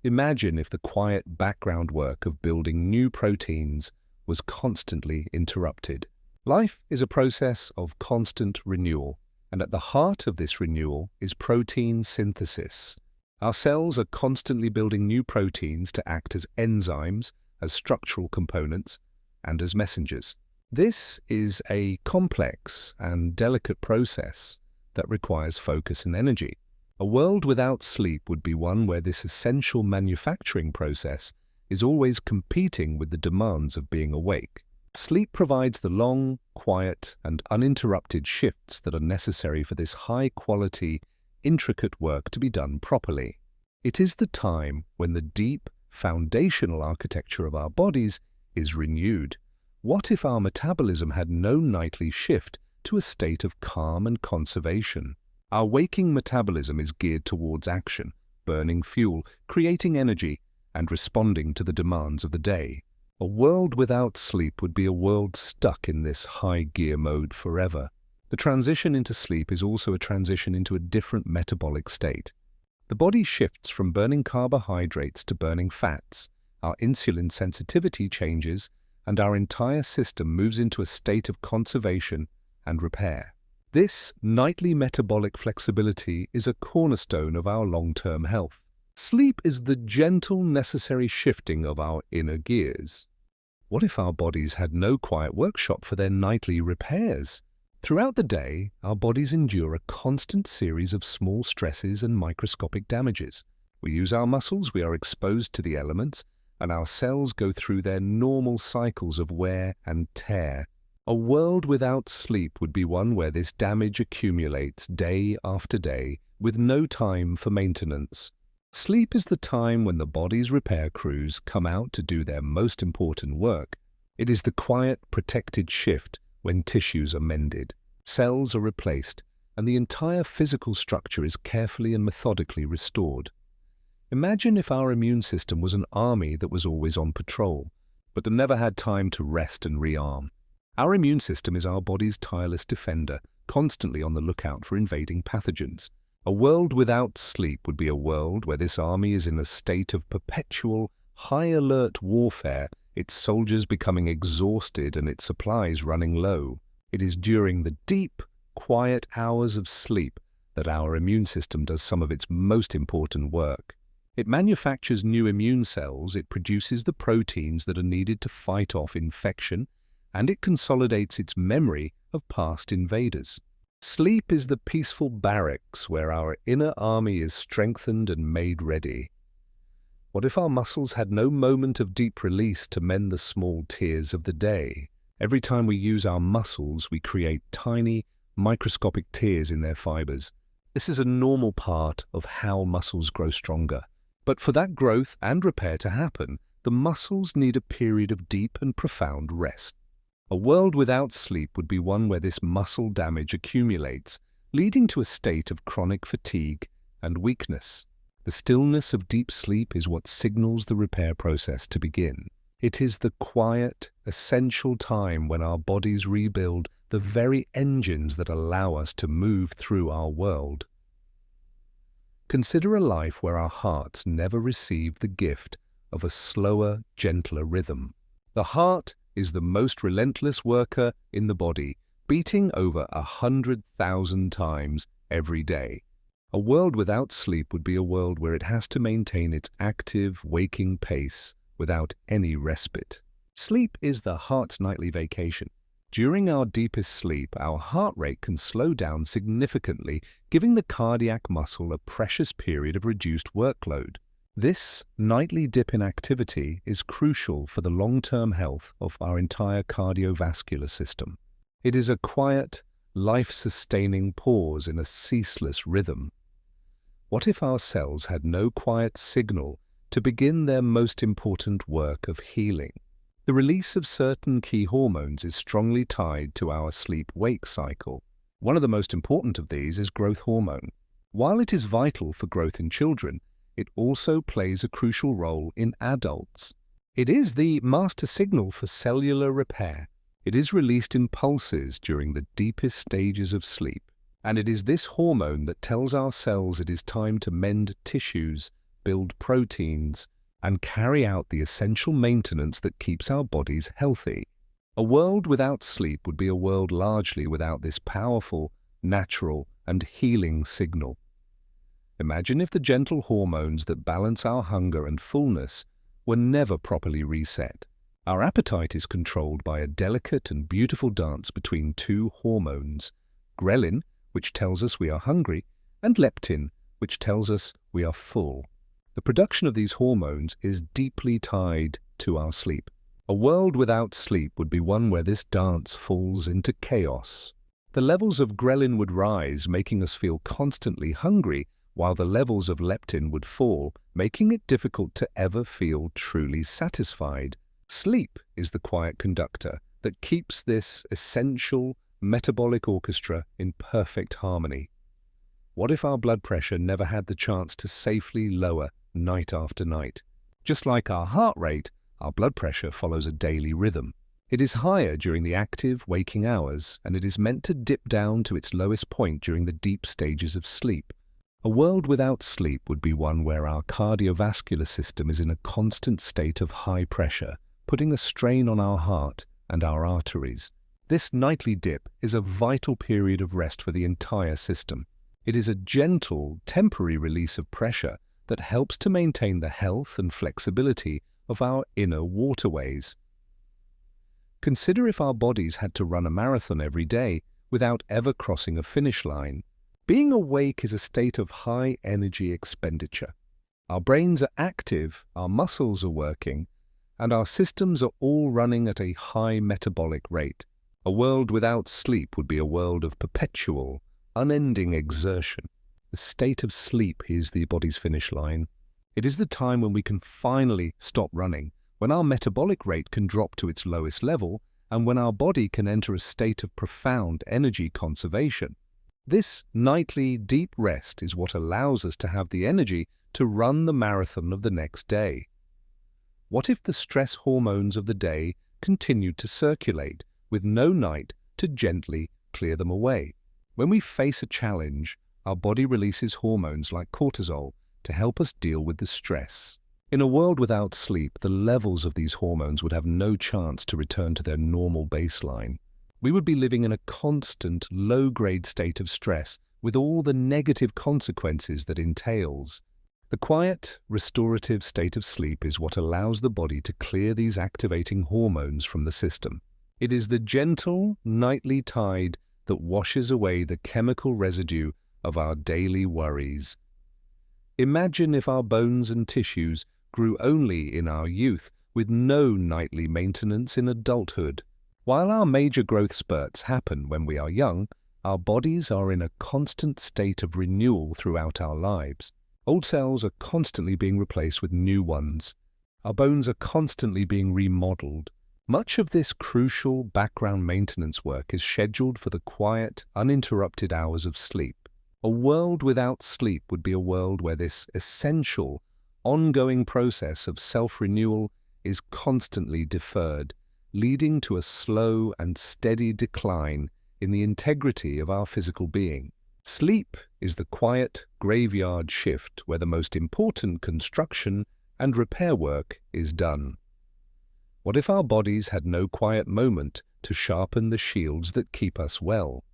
Imagine if the quiet background work of building new proteins was constantly interrupted. Life is a process of constant renewal, and at the heart of this renewal is protein synthesis. Our cells are constantly building new proteins to act as enzymes, as structural components, and as messengers. This is a complex and delicate process that requires focus and energy. A world without sleep would be one where this essential manufacturing process is always competing with the demands of being awake. Sleep provides the long, quiet, and uninterrupted shifts that are necessary for this high-quality, intricate work to be done properly. It is the time when the deep, foundational architecture of our bodies is renewed. What if our metabolism had no nightly shift to a state of calm and conservation? Our waking metabolism is geared towards action, burning fuel, creating energy, and responding to the demands of the day. A world without sleep would be a world stuck in this high-gear mode forever. The transition into sleep is also a transition into a different metabolic state. The body shifts from burning carbohydrates to burning fats. Our insulin sensitivity changes, and our entire system moves into a state of conservation and repair. This nightly metabolic flexibility is a cornerstone of our long-term health. Sleep is the gentle, necessary shifting of our inner gears. What if our bodies had no quiet workshop for their nightly repairs? Throughout the day, our bodies endure a constant series of small stresses and microscopic damages. We use our muscles, we are exposed to the elements, and our cells go through their normal cycles of wear and tear. A world without sleep would be one where this damage accumulates day after day, with no time for maintenance. Sleep is the time when the body's repair crews come out to do their most important work. It is the quiet, protected shift when tissues are mended, cells are replaced, and the entire physical structure is carefully and methodically restored. Imagine if our immune system was an army that was always on patrol, but that never had time to rest and rearm. Our immune system is our body's tireless defender, constantly on the lookout for invading pathogens. A world without sleep would be a world where this army is in a state of perpetual, high-alert warfare, its soldiers becoming exhausted and its supplies running low. It is during the deep, quiet hours of sleep that our immune system does some of its most important work. It manufactures new immune cells, it produces the proteins that are needed to fight off infection, and it consolidates its memory of past invaders. Sleep is the peaceful barracks where our inner army is strengthened and made ready. What if our muscles had no moment of deep release to mend the small tears of the day? Every time we use our muscles, we create tiny, microscopic tears in their fibers. This is a normal part of how muscles grow stronger. But for that growth and repair to happen, the muscles need a period of deep and profound rest. A world without sleep would be one where this muscle damage accumulates, leading to a state of chronic fatigue and weakness. The stillness of deep sleep is what signals the repair process to begin. It is the quiet, essential time when our bodies rebuild the very engines that allow us to move through our world. Consider a life where our hearts never receive the gift of a slower, gentler rhythm. The heart is the most relentless worker in the body, beating over 100,000 times every day. A world without sleep would be a world where it has to maintain its active, waking pace without any respite. Sleep is the heart's nightly vacation. During our deepest sleep, our heart rate can slow down significantly, giving the cardiac muscle a precious period of reduced workload. This nightly dip in activity is crucial for the long-term health of our entire cardiovascular system. It is a quiet, life-sustaining pause in a ceaseless rhythm. What if our cells had no quiet signal to begin their most important work of healing? The release of certain key hormones is strongly tied to our sleep-wake cycle. One of the most important of these is growth hormone. While it is vital for growth in children, it also plays a crucial role in adults. It is the master signal for cellular repair. It is released in pulses during the deepest stages of sleep, and it is this hormone that tells our cells it is time to mend tissues, build proteins, and carry out the essential maintenance that keeps our bodies healthy. A world without sleep would be a world largely without this powerful, natural, and healing signal. Imagine if the gentle hormones that balance our hunger and fullness were never properly reset. Our appetite is controlled by a delicate and beautiful dance between two hormones, ghrelin, which tells us we are hungry, and leptin, which tells us we are full. The production of these hormones is deeply tied to our sleep. A world without sleep would be one where this dance falls into chaos. The levels of ghrelin would rise, making us feel constantly hungry, while the levels of leptin would fall, making it difficult to ever feel truly satisfied. Sleep is the quiet conductor that keeps this essential metabolic orchestra in perfect harmony. What if our blood pressure never had the chance to safely lower night after night? Just like our heart rate, our blood pressure follows a daily rhythm. It is higher during the active waking hours, and it is meant to dip down to its lowest point during the deep stages of sleep. A world without sleep would be one where our cardiovascular system is in a constant state of high pressure, putting a strain on our heart and our arteries. This nightly dip is a vital period of rest for the entire system. It is a gentle, temporary release of pressure that helps to maintain the health and flexibility of our inner waterways. Consider if our bodies had to run a marathon every day without ever crossing a finish line. Being awake is a state of high energy expenditure. Our brains are active, our muscles are working, and our systems are all running at a high metabolic rate. A world without sleep would be a world of perpetual, unending exertion. The state of sleep is the body's finish line. It is the time when we can finally stop running, when our metabolic rate can drop to its lowest level, and when our body can enter a state of profound energy conservation. This nightly deep rest is what allows us to have the energy to run the marathon of the next day. What if the stress hormones of the day continued to circulate, with no night to gently clear them away? When we face a challenge, our body releases hormones like cortisol to help us deal with the stress. In a world without sleep, the levels of these hormones would have no chance to return to their normal baseline. We would be living in a constant, low-grade state of stress with all the negative consequences that entails. The quiet, restorative state of sleep is what allows the body to clear these activating hormones from the system. It is the gentle, nightly tide that washes away the chemical residue of our daily worries. Imagine if our bones and tissues grew only in our youth, with no nightly maintenance in adulthood. While our major growth spurts happen when we are young, our bodies are in a constant state of renewal throughout our lives. Old cells are constantly being replaced with new ones. Our bones are constantly being remodeled. Much of this crucial background maintenance work is scheduled for the quiet, uninterrupted hours of sleep. A world without sleep would be a world where this essential, ongoing process of self-renewal is constantly deferred, leading to a slow and steady decline in the integrity of our physical being. Sleep is the quiet graveyard shift where the most important construction and repair work is done. What if our bodies had no quiet moment to sharpen the shields that keep us well?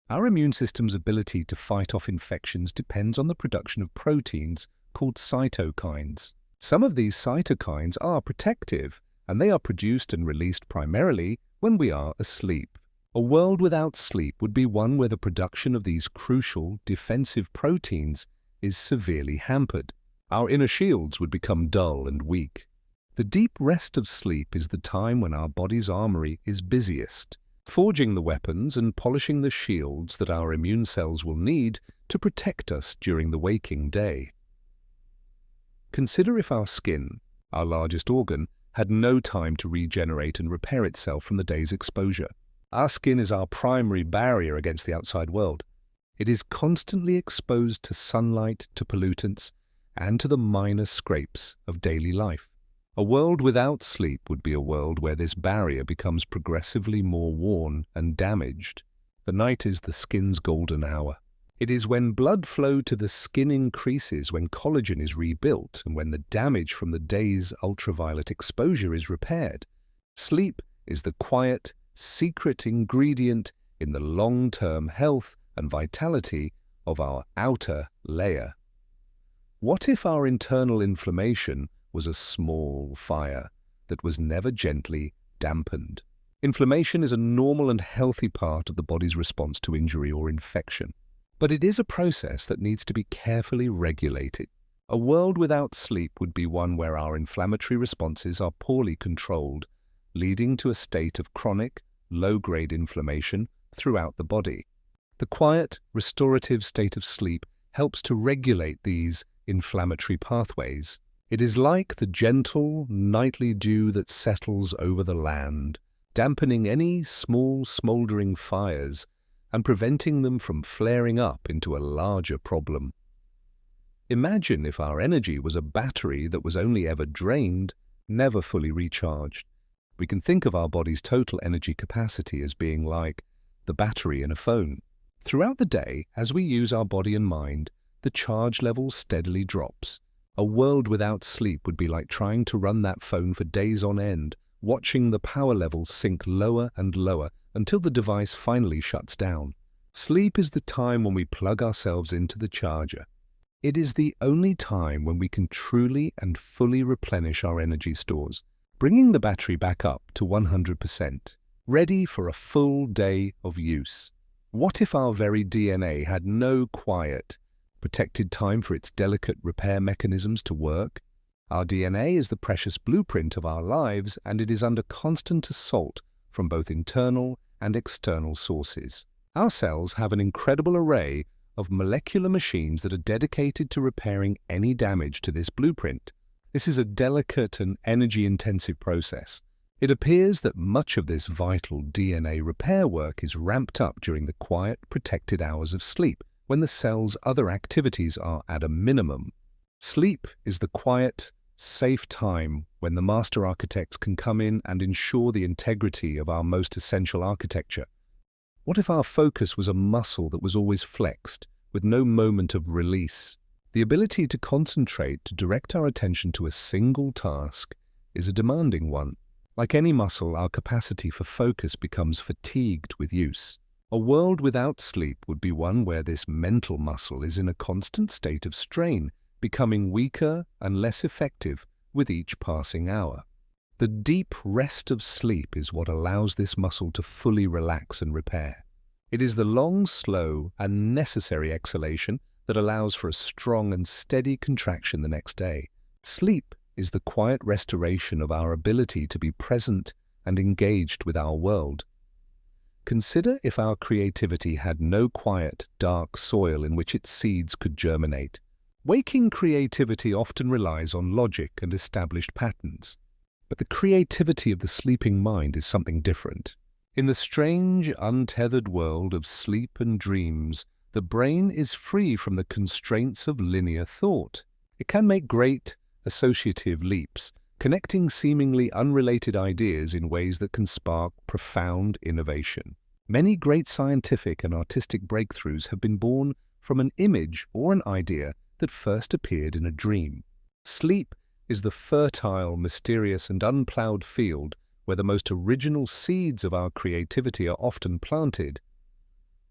Our immune system's ability to fight off infections depends on the production of proteins called cytokines. Some of these cytokines are protective, and they are produced and released primarily when we are asleep. A world without sleep would be one where the production of these crucial defensive proteins is severely hampered. Our inner shields would become dull and weak. The deep rest of sleep is the time when our body's armory is busiest, forging the weapons and polishing the shields that our immune cells will need to protect us during the waking day. Consider if our skin, our largest organ, had no time to regenerate and repair itself from the day's exposure. Our skin is our primary barrier against the outside world. It is constantly exposed to sunlight, to pollutants, and to the minor scrapes of daily life. A world without sleep would be a world where this barrier becomes progressively more worn and damaged. The night is the skin's golden hour. It is when blood flow to the skin increases, when collagen is rebuilt, and when the damage from the day's ultraviolet exposure is repaired. Sleep is the quiet, secret ingredient in the long-term health and vitality of our outer layer. What if our internal inflammation was a small fire that was never gently dampened? Inflammation is a normal and healthy part of the body's response to injury or infection, but it is a process that needs to be carefully regulated. A world without sleep would be one where our inflammatory responses are poorly controlled, leading to a state of chronic, low-grade inflammation throughout the body. The quiet, restorative state of sleep helps to regulate these inflammatory pathways. It is like the gentle, nightly dew that settles over the land, dampening any small, smoldering fires and preventing them from flaring up into a larger problem. Imagine if our energy was a battery that was only ever drained, never fully recharged. We can think of our body's total energy capacity as being like the battery in a phone. Throughout the day, as we use our body and mind, the charge level steadily drops. A world without sleep would be like trying to run that phone for days on end, watching the power levels sink lower and lower until the device finally shuts down. Sleep is the time when we plug ourselves into the charger. It is the only time when we can truly and fully replenish our energy stores, bringing the battery back up to 100%, ready for a full day of use. What if our very DNA had no quiet, protected time for its delicate repair mechanisms to work? Our DNA is the precious blueprint of our lives, and it is under constant assault from both internal and external sources. Our cells have an incredible array of molecular machines that are dedicated to repairing any damage to this blueprint. This is a delicate and energy-intensive process. It appears that much of this vital DNA repair work is ramped up during the quiet, protected hours of sleep, when the cell's other activities are at a minimum. Sleep is the quiet, safe time when the master architects can come in and ensure the integrity of our most essential architecture. What if our focus was a muscle that was always flexed, with no moment of release? The ability to concentrate, to direct our attention to a single task, is a demanding one. Like any muscle, our capacity for focus becomes fatigued with use. A world without sleep would be one where this mental muscle is in a constant state of strain, becoming weaker and less effective with each passing hour. The deep rest of sleep is what allows this muscle to fully relax and repair. It is the long, slow, and necessary exhalation that allows for a strong and steady contraction the next day. Sleep is the quiet restoration of our ability to be present and engaged with our world. Consider if our creativity had no quiet, dark soil in which its seeds could germinate. Waking creativity often relies on logic and established patterns. But the creativity of the sleeping mind is something different. In the strange, untethered world of sleep and dreams, the brain is free from the constraints of linear thought. It can make great, associative leaps, connecting seemingly unrelated ideas in ways that can spark profound innovation. Many great scientific and artistic breakthroughs have been born from an image or an idea that first appeared in a dream. Sleep is the fertile, mysterious, and unplowed field where the most original seeds of our creativity are often planted.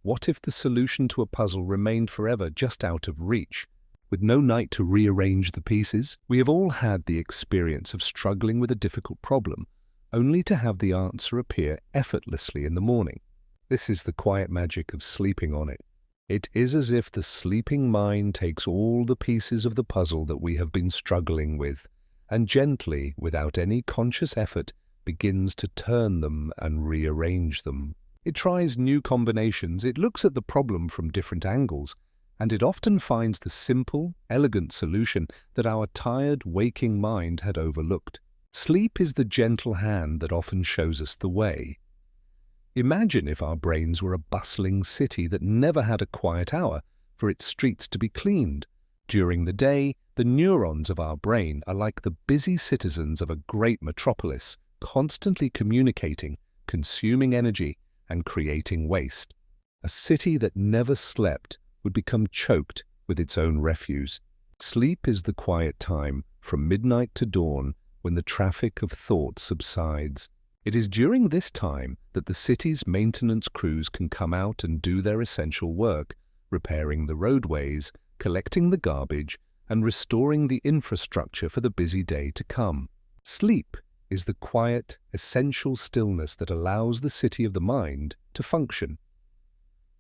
What if the solution to a puzzle remained forever just out of reach, with no night to rearrange the pieces? We have all had the experience of struggling with a difficult problem, only to have the answer appear effortlessly in the morning. This is the quiet magic of sleeping on it. It is as if the sleeping mind takes all the pieces of the puzzle that we have been struggling with, and gently, without any conscious effort, begins to turn them and rearrange them. It tries new combinations, it looks at the problem from different angles, and it often finds the simple, elegant solution that our tired, waking mind had overlooked. Sleep is the gentle hand that often shows us the way. Imagine if our brains were a bustling city that never had a quiet hour for its streets to be cleaned. During the day, The neurons of our brain are like the busy citizens of a great metropolis, constantly communicating, consuming energy, and creating waste. A city that never slept would become choked with its own refuse. Sleep is the quiet time, from midnight to dawn, when the traffic of thought subsides. It is during this time that the city's maintenance crews can come out and do their essential work, repairing the roadways, collecting the garbage, and restoring the infrastructure for the busy day to come. Sleep is the quiet, essential stillness that allows the city of the mind to function.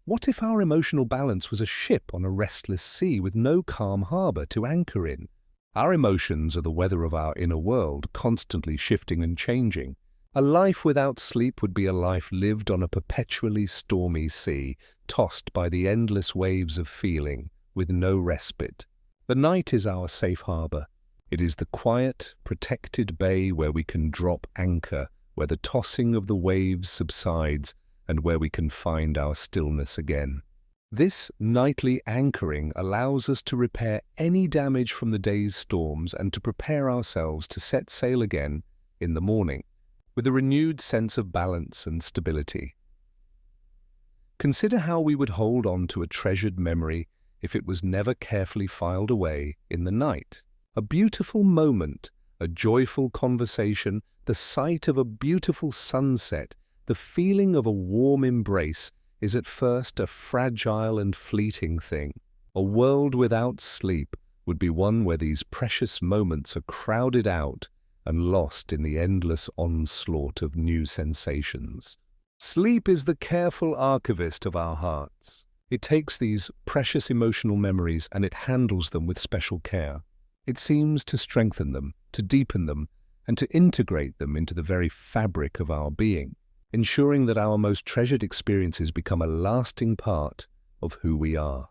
What if our emotional balance was a ship on a restless sea with no calm harbor to anchor in? Our emotions are the weather of our inner world, constantly shifting and changing. A life without sleep would be a life lived on a perpetually stormy sea, tossed by the endless waves of feeling, with no respite. The night is our safe harbor. It is the quiet, protected bay where we can drop anchor, where the tossing of the waves subsides, and where we can find our stillness again. This nightly anchoring allows us to repair any damage from the day's storms and to prepare ourselves to set sail again in the morning, with a renewed sense of balance and stability. Consider how we would hold on to a treasured memory if it was never carefully filed away in the night. A beautiful moment, a joyful conversation, the sight of a beautiful sunset, the feeling of a warm embrace is at first a fragile and fleeting thing. A world without sleep would be one where these precious moments are crowded out and lost in the endless onslaught of new sensations. Sleep is the careful archivist of our hearts. It takes these precious emotional memories and it handles them with special care. It seems to strengthen them, to deepen them, and to integrate them into the very fabric of our being, ensuring that our most treasured experiences become a lasting part of who we are.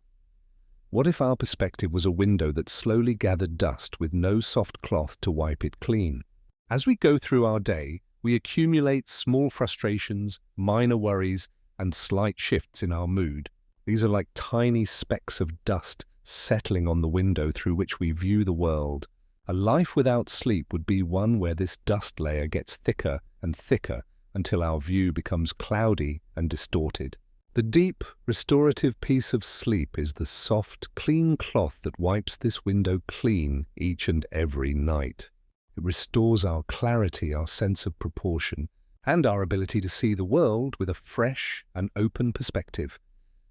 What if our perspective was a window that slowly gathered dust with no soft cloth to wipe it clean? As we go through our day, we accumulate small frustrations, minor worries, and slight shifts in our mood. These are like tiny specks of dust settling on the window through which we view the world. A life without sleep would be one where this dust layer gets thicker and thicker until our view becomes cloudy and distorted. The deep, restorative peace of sleep is the soft, clean cloth that wipes this window clean each and every night. It restores our clarity, our sense of proportion, and our ability to see the world with a fresh and open perspective.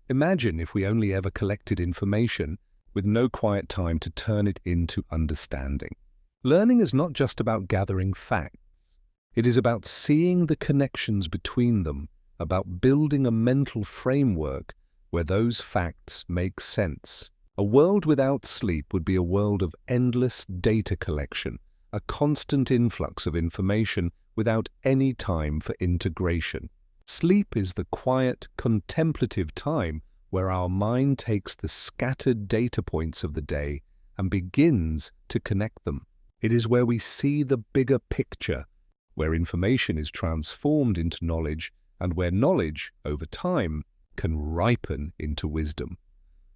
Imagine if we only ever collected information with no quiet time to turn it into understanding. Learning is not just about gathering facts. It is about seeing the connections between them, about building a mental framework where those facts make sense. A world without sleep would be a world of endless data collection, a constant influx of information without any time for integration. Sleep is the quiet, contemplative time where our mind takes the scattered data points of the day and begins to connect them. It is where we see the bigger picture, where information is transformed into knowledge, and where knowledge, over time, can ripen into wisdom.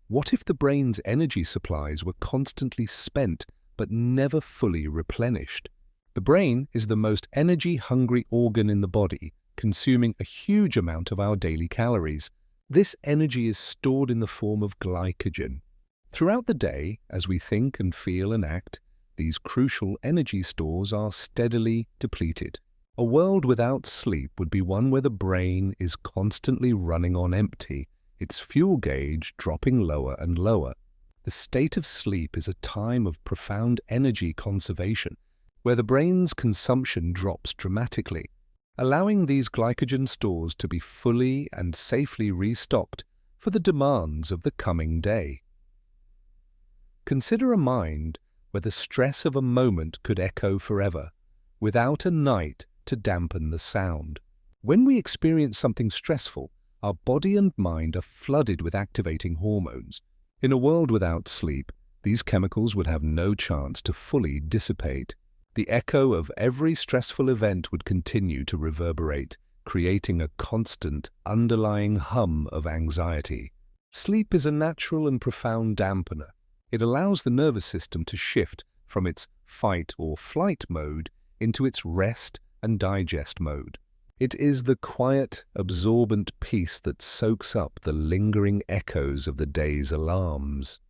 What if the brain's energy supplies were constantly spent but never fully replenished? The brain is the most energy-hungry organ in the body, consuming a huge amount of our daily calories. This energy is stored in the form of glycogen. Throughout the day, as we think and feel and act, these crucial energy stores are steadily depleted. A world without sleep would be one where the brain is constantly running on empty, its fuel gauge dropping lower and lower. The state of sleep is a time of profound energy conservation, where the brain's consumption drops dramatically, allowing these glycogen stores to be fully and safely restocked for the demands of the coming day. Consider a mind where the stress of a moment could echo forever, without a night to dampen the sound. When we experience something stressful, our body and mind are flooded with activating hormones. In a world without sleep, these chemicals would have no chance to fully dissipate. The echo of every stressful event would continue to reverberate, creating a constant, underlying hum of anxiety. Sleep is a natural and profound dampener. It allows the nervous system to shift from its fight or flight mode into its rest and digest mode. It is the quiet, absorbent peace that soaks up the lingering echoes of the day's alarms.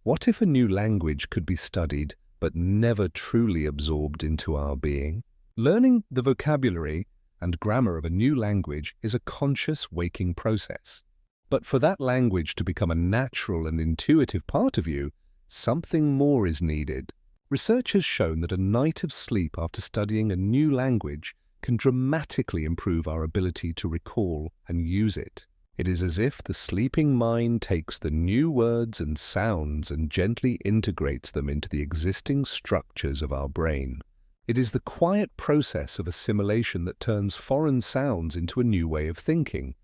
What if a new language could be studied but never truly absorbed into our being? Learning the vocabulary and grammar of a new language is a conscious waking process. But for that language to become a natural and intuitive part of you, something more is needed. Research has shown that a night of sleep after studying a new language can dramatically improve our ability to recall and use it. It is as if the sleeping mind takes the new words and sounds and gently integrates them into the existing structures of our brain. It is the quiet process of assimilation that turns foreign sounds into a new way of thinking.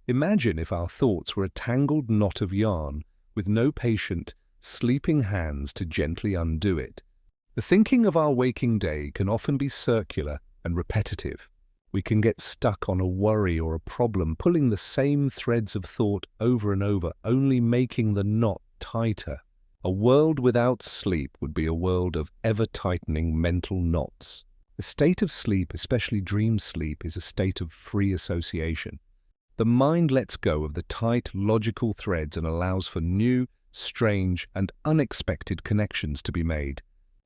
Imagine if our thoughts were a tangled knot of yarn with no patient, sleeping hands to gently undo it. The thinking of our waking day can often be circular and repetitive. We can get stuck on a worry or a problem, pulling the same threads of thought over and over, only making the knot tighter. A world without sleep would be a world of ever-tightening mental knots. The state of sleep, especially dream sleep, is a state of free association. The mind lets go of the tight, logical threads and allows for new, strange, and unexpected connections to be made.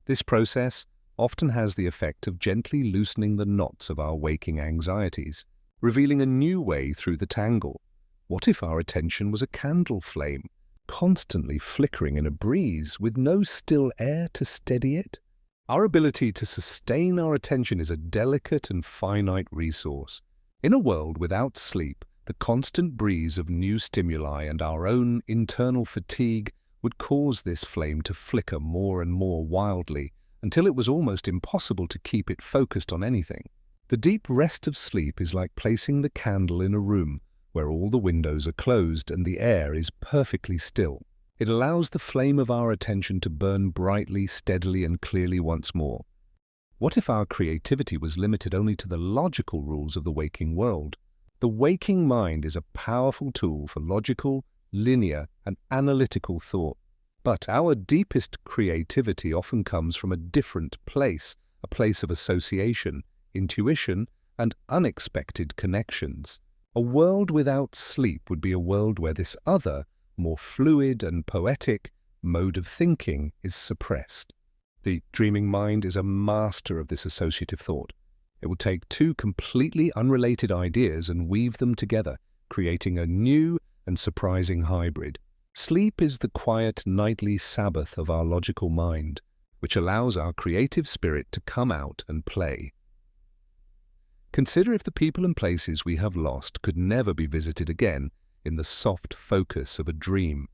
This process often has the effect of gently loosening the knots of our waking anxieties, revealing a new way through the tangle. What if our attention was a candle flame, constantly flickering in a breeze with no still air to steady it? Our ability to sustain our attention is a delicate and finite resource. In a world without sleep, the constant breeze of new stimuli and our own internal fatigue would cause this flame to flicker more and more wildly until it was almost impossible to keep it focused on anything. The deep rest of sleep is like placing the candle in a room where all the windows are closed and the air is perfectly still. It allows the flame of our attention to burn brightly, steadily, and clearly once more. What if our creativity was limited only to the logical rules of the waking world? The waking mind is a powerful tool for logical, linear, and analytical thought. But our deepest creativity often comes from a different place, a place of association, intuition, and unexpected connections. A world without sleep would be a world where this other, more fluid and poetic mode of thinking is suppressed. The dreaming mind is a master of this associative thought. It will take two completely unrelated ideas and weave them together, creating a new and surprising hybrid. Sleep is the quiet nightly Sabbath of our logical mind, which allows our creative spirit to come out and play. Consider if the people and places we have lost could never be visited again in the soft focus of a dream.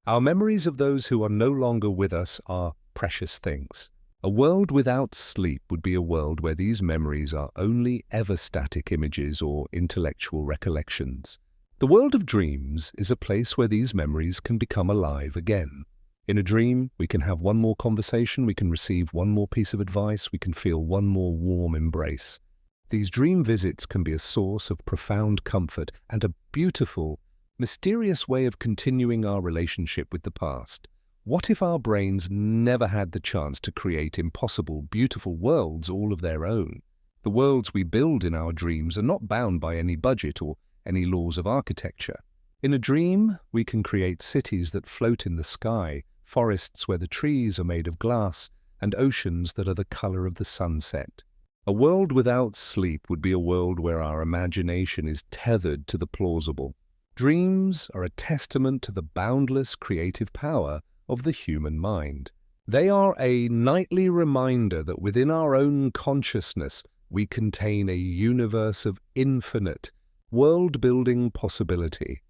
Our memories of those who are no longer with us are precious things. A world without sleep would be a world where these memories are only ever-static images or intellectual recollections. The world of dreams is a place where these memories can become alive again. In a dream, we can have one more conversation, we can receive one more piece of advice, we can feel one more warm embrace. These dream visits can be a source of profound comfort and a beautiful, mysterious way of continuing our relationship with the past. What if our brains never had the chance to create impossible, beautiful worlds all of their own? The worlds we build in our dreams are not bound by any budget or any laws of architecture. In a dream, we can create cities that float in the sky, forests where the trees are made of glass, and oceans that are the color of the sunset. A world without sleep would be a world where our imagination is tethered to the plausible. Dreams are a testament to the boundless creative power of the human mind. They are a nightly reminder that within our own consciousness we contain a universe of infinite, world-building possibility.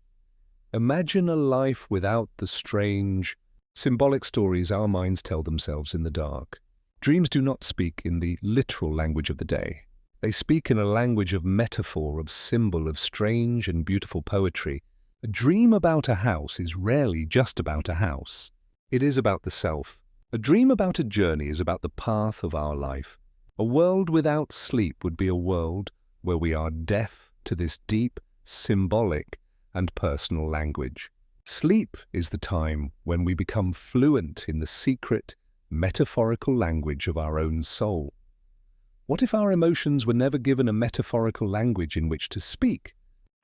Imagine a life without the strange, symbolic stories our minds tell themselves in the dark. Dreams do not speak in the literal language of the day. They speak in a language of metaphor, of symbol, of strange and beautiful poetry. A dream about a house is rarely just about a house. It is about the self. A dream about a journey is about the path of our life. A world without sleep would be a world where we are deaf to this deep, symbolic, and personal language. Sleep is the time when we become fluent in the secret, metaphorical language of our own soul. What if our emotions were never given a metaphorical language in which to speak?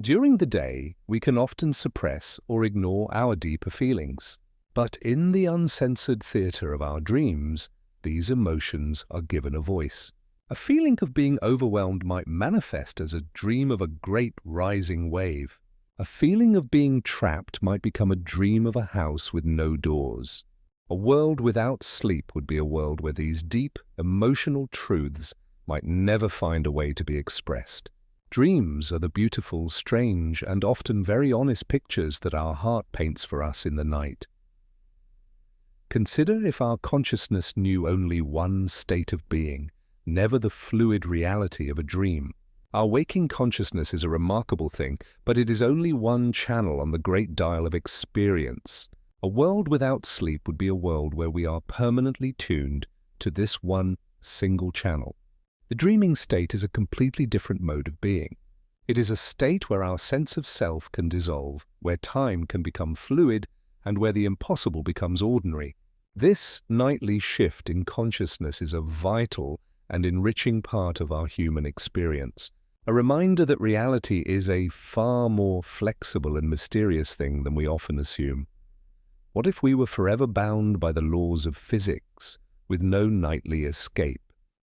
During the day, we can often suppress or ignore our deeper feelings. But in the uncensored theatre of our dreams, these emotions are given a voice. A feeling of being overwhelmed might manifest as a dream of a great rising wave. A feeling of being trapped might become a dream of a house with no doors. A world without sleep would be a world where these deep, emotional truths might never find a way to be expressed. Dreams are the beautiful, strange, and often very honest pictures that our heart paints for us in the night. Consider if our consciousness knew only one state of being, never the fluid reality of a dream. Our waking consciousness is a remarkable thing, but it is only one channel on the great dial of experience. A world without sleep would be a world where we are permanently tuned to this one single channel. The dreaming state is a completely different mode of being. It is a state where our sense of self can dissolve, where time can become fluid, and where the impossible becomes ordinary. This nightly shift in consciousness is a vital and enriching part of our human experience, a reminder that reality is a far more flexible and mysterious thing than we often assume. What if we were forever bound by the laws of physics, with no nightly escape?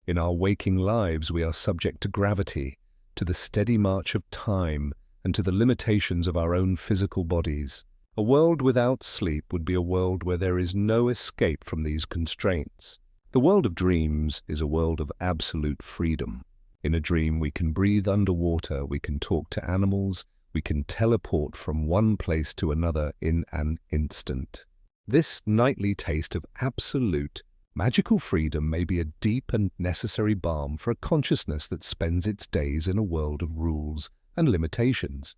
In our waking lives, we are subject to gravity, to the steady march of time, and to the limitations of our own physical bodies. A world without sleep would be a world where there is no escape from these constraints. The world of dreams is a world of absolute freedom. In a dream, we can breathe underwater, we can talk to animals, we can teleport from one place to another in an instant. This nightly taste of absolute magical freedom may be a deep and necessary balm for a consciousness that spends its days in a world of rules and limitations.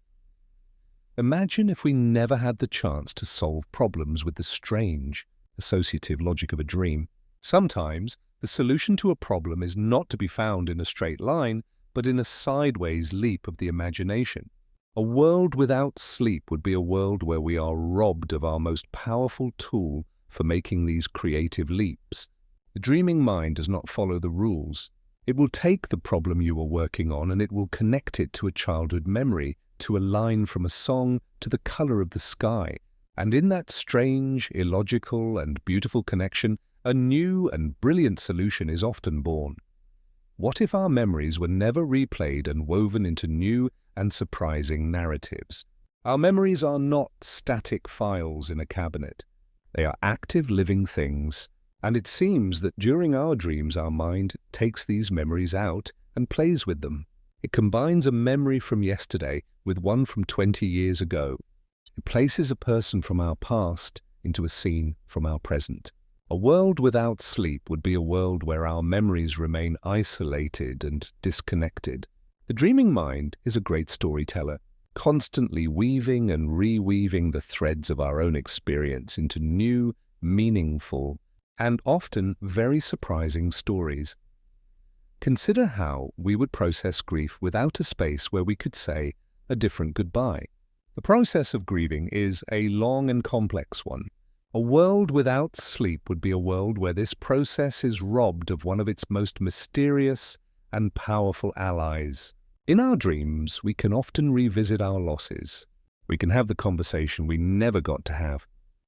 Imagine if we never had the chance to solve problems with the strange, associative logic of a dream. Sometimes, the solution to a problem is not to be found in a straight line, but in a sideways leap of the imagination. A world without sleep would be a world where we are robbed of our most powerful tool for making these creative leaps. The dreaming mind does not follow the rules. It will take the problem you are working on and it will connect it to a childhood memory, to a line from a song, to the color of the sky. And in that strange, illogical, and beautiful connection, a new and brilliant solution is often born. What if our memories were never replayed and woven into new and surprising narratives? Our memories are not static files in a cabinet. They are active, living things, and it seems that during our dreams our mind takes these memories out and plays with them. It combines a memory from yesterday with one from 20 years ago. It places a person from our past into a scene from our present. A world without sleep would be a world where our memories remain isolated and disconnected. The dreaming mind is a great storyteller, constantly weaving and reweaving the threads of our own experience into new, meaningful, and often very surprising stories. Consider how we would process grief without a space where we could say a different goodbye. The process of grieving is a long and complex one. A world without sleep would be a world where this process is robbed of one of its most mysterious and powerful allies. In our dreams, we can often revisit our losses. We can have the conversation we never got to have.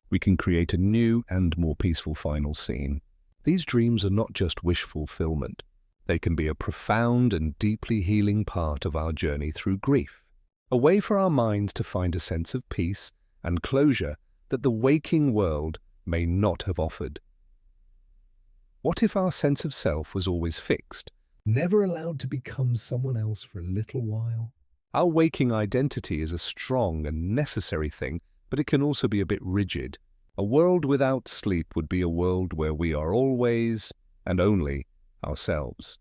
We can create a new and more peaceful final scene. These dreams are not just wish fulfillment. They can be a profound and deeply healing part of our journey through grief, a way for our minds to find a sense of peace and closure that the waking world may not have offered. What if our sense of self was always fixed, never allowed to become someone else for a little while? Our waking identity is a strong and necessary thing, but it can also be a bit rigid. A world without sleep would be a world where we are always and only ourselves.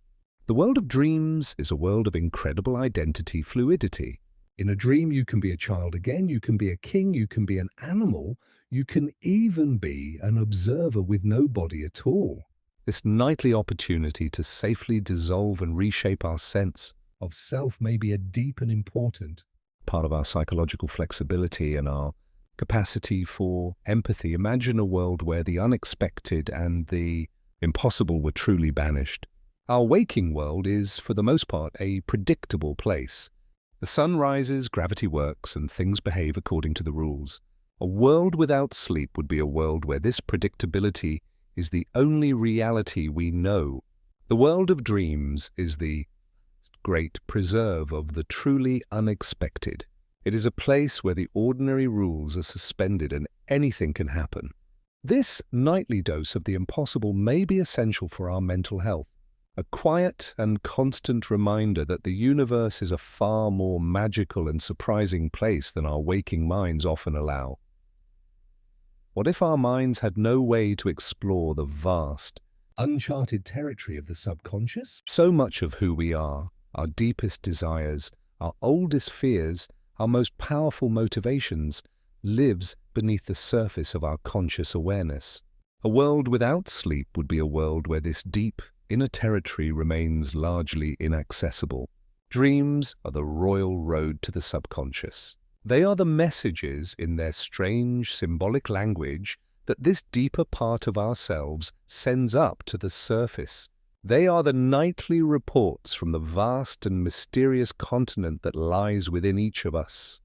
The world of dreams is a world of incredible identity fluidity. In a dream, you can be a child again, you can be a king, you can be an animal, you can even be an observer with no body at all. This nightly opportunity to safely dissolve and reshape our sense of self may be a deep and important part of our psychological flexibility and our capacity for empathy. Imagine a world where the unexpected and the impossible were truly banished. Our waking world is, for the most part, a predictable place. The sun rises, gravity works, and things behave according to the rules. A world without sleep would be a world where this predictability is the only reality we know. The world of dreams is the great preserve of the truly unexpected. It is a place where the ordinary rules are suspended and anything can happen. This nightly dose of the impossible may be essential for our mental health, a quiet and constant reminder that the universe is a far more magical and surprising place than our waking minds often allow. What if our minds had no way to explore the vast, uncharted territory of the subconscious? So much of who we are, our deepest desires, our oldest fears, our most powerful motivations, lives beneath the surface of our conscious awareness. A world without sleep would be a world where this deep, inner territory remains largely inaccessible. Dreams are the royal road to the subconscious. They are the messages in their strange, symbolic language that this deeper part of ourselves sends up to the surface. They are the nightly reports from the vast and mysterious continent that lies within each of us.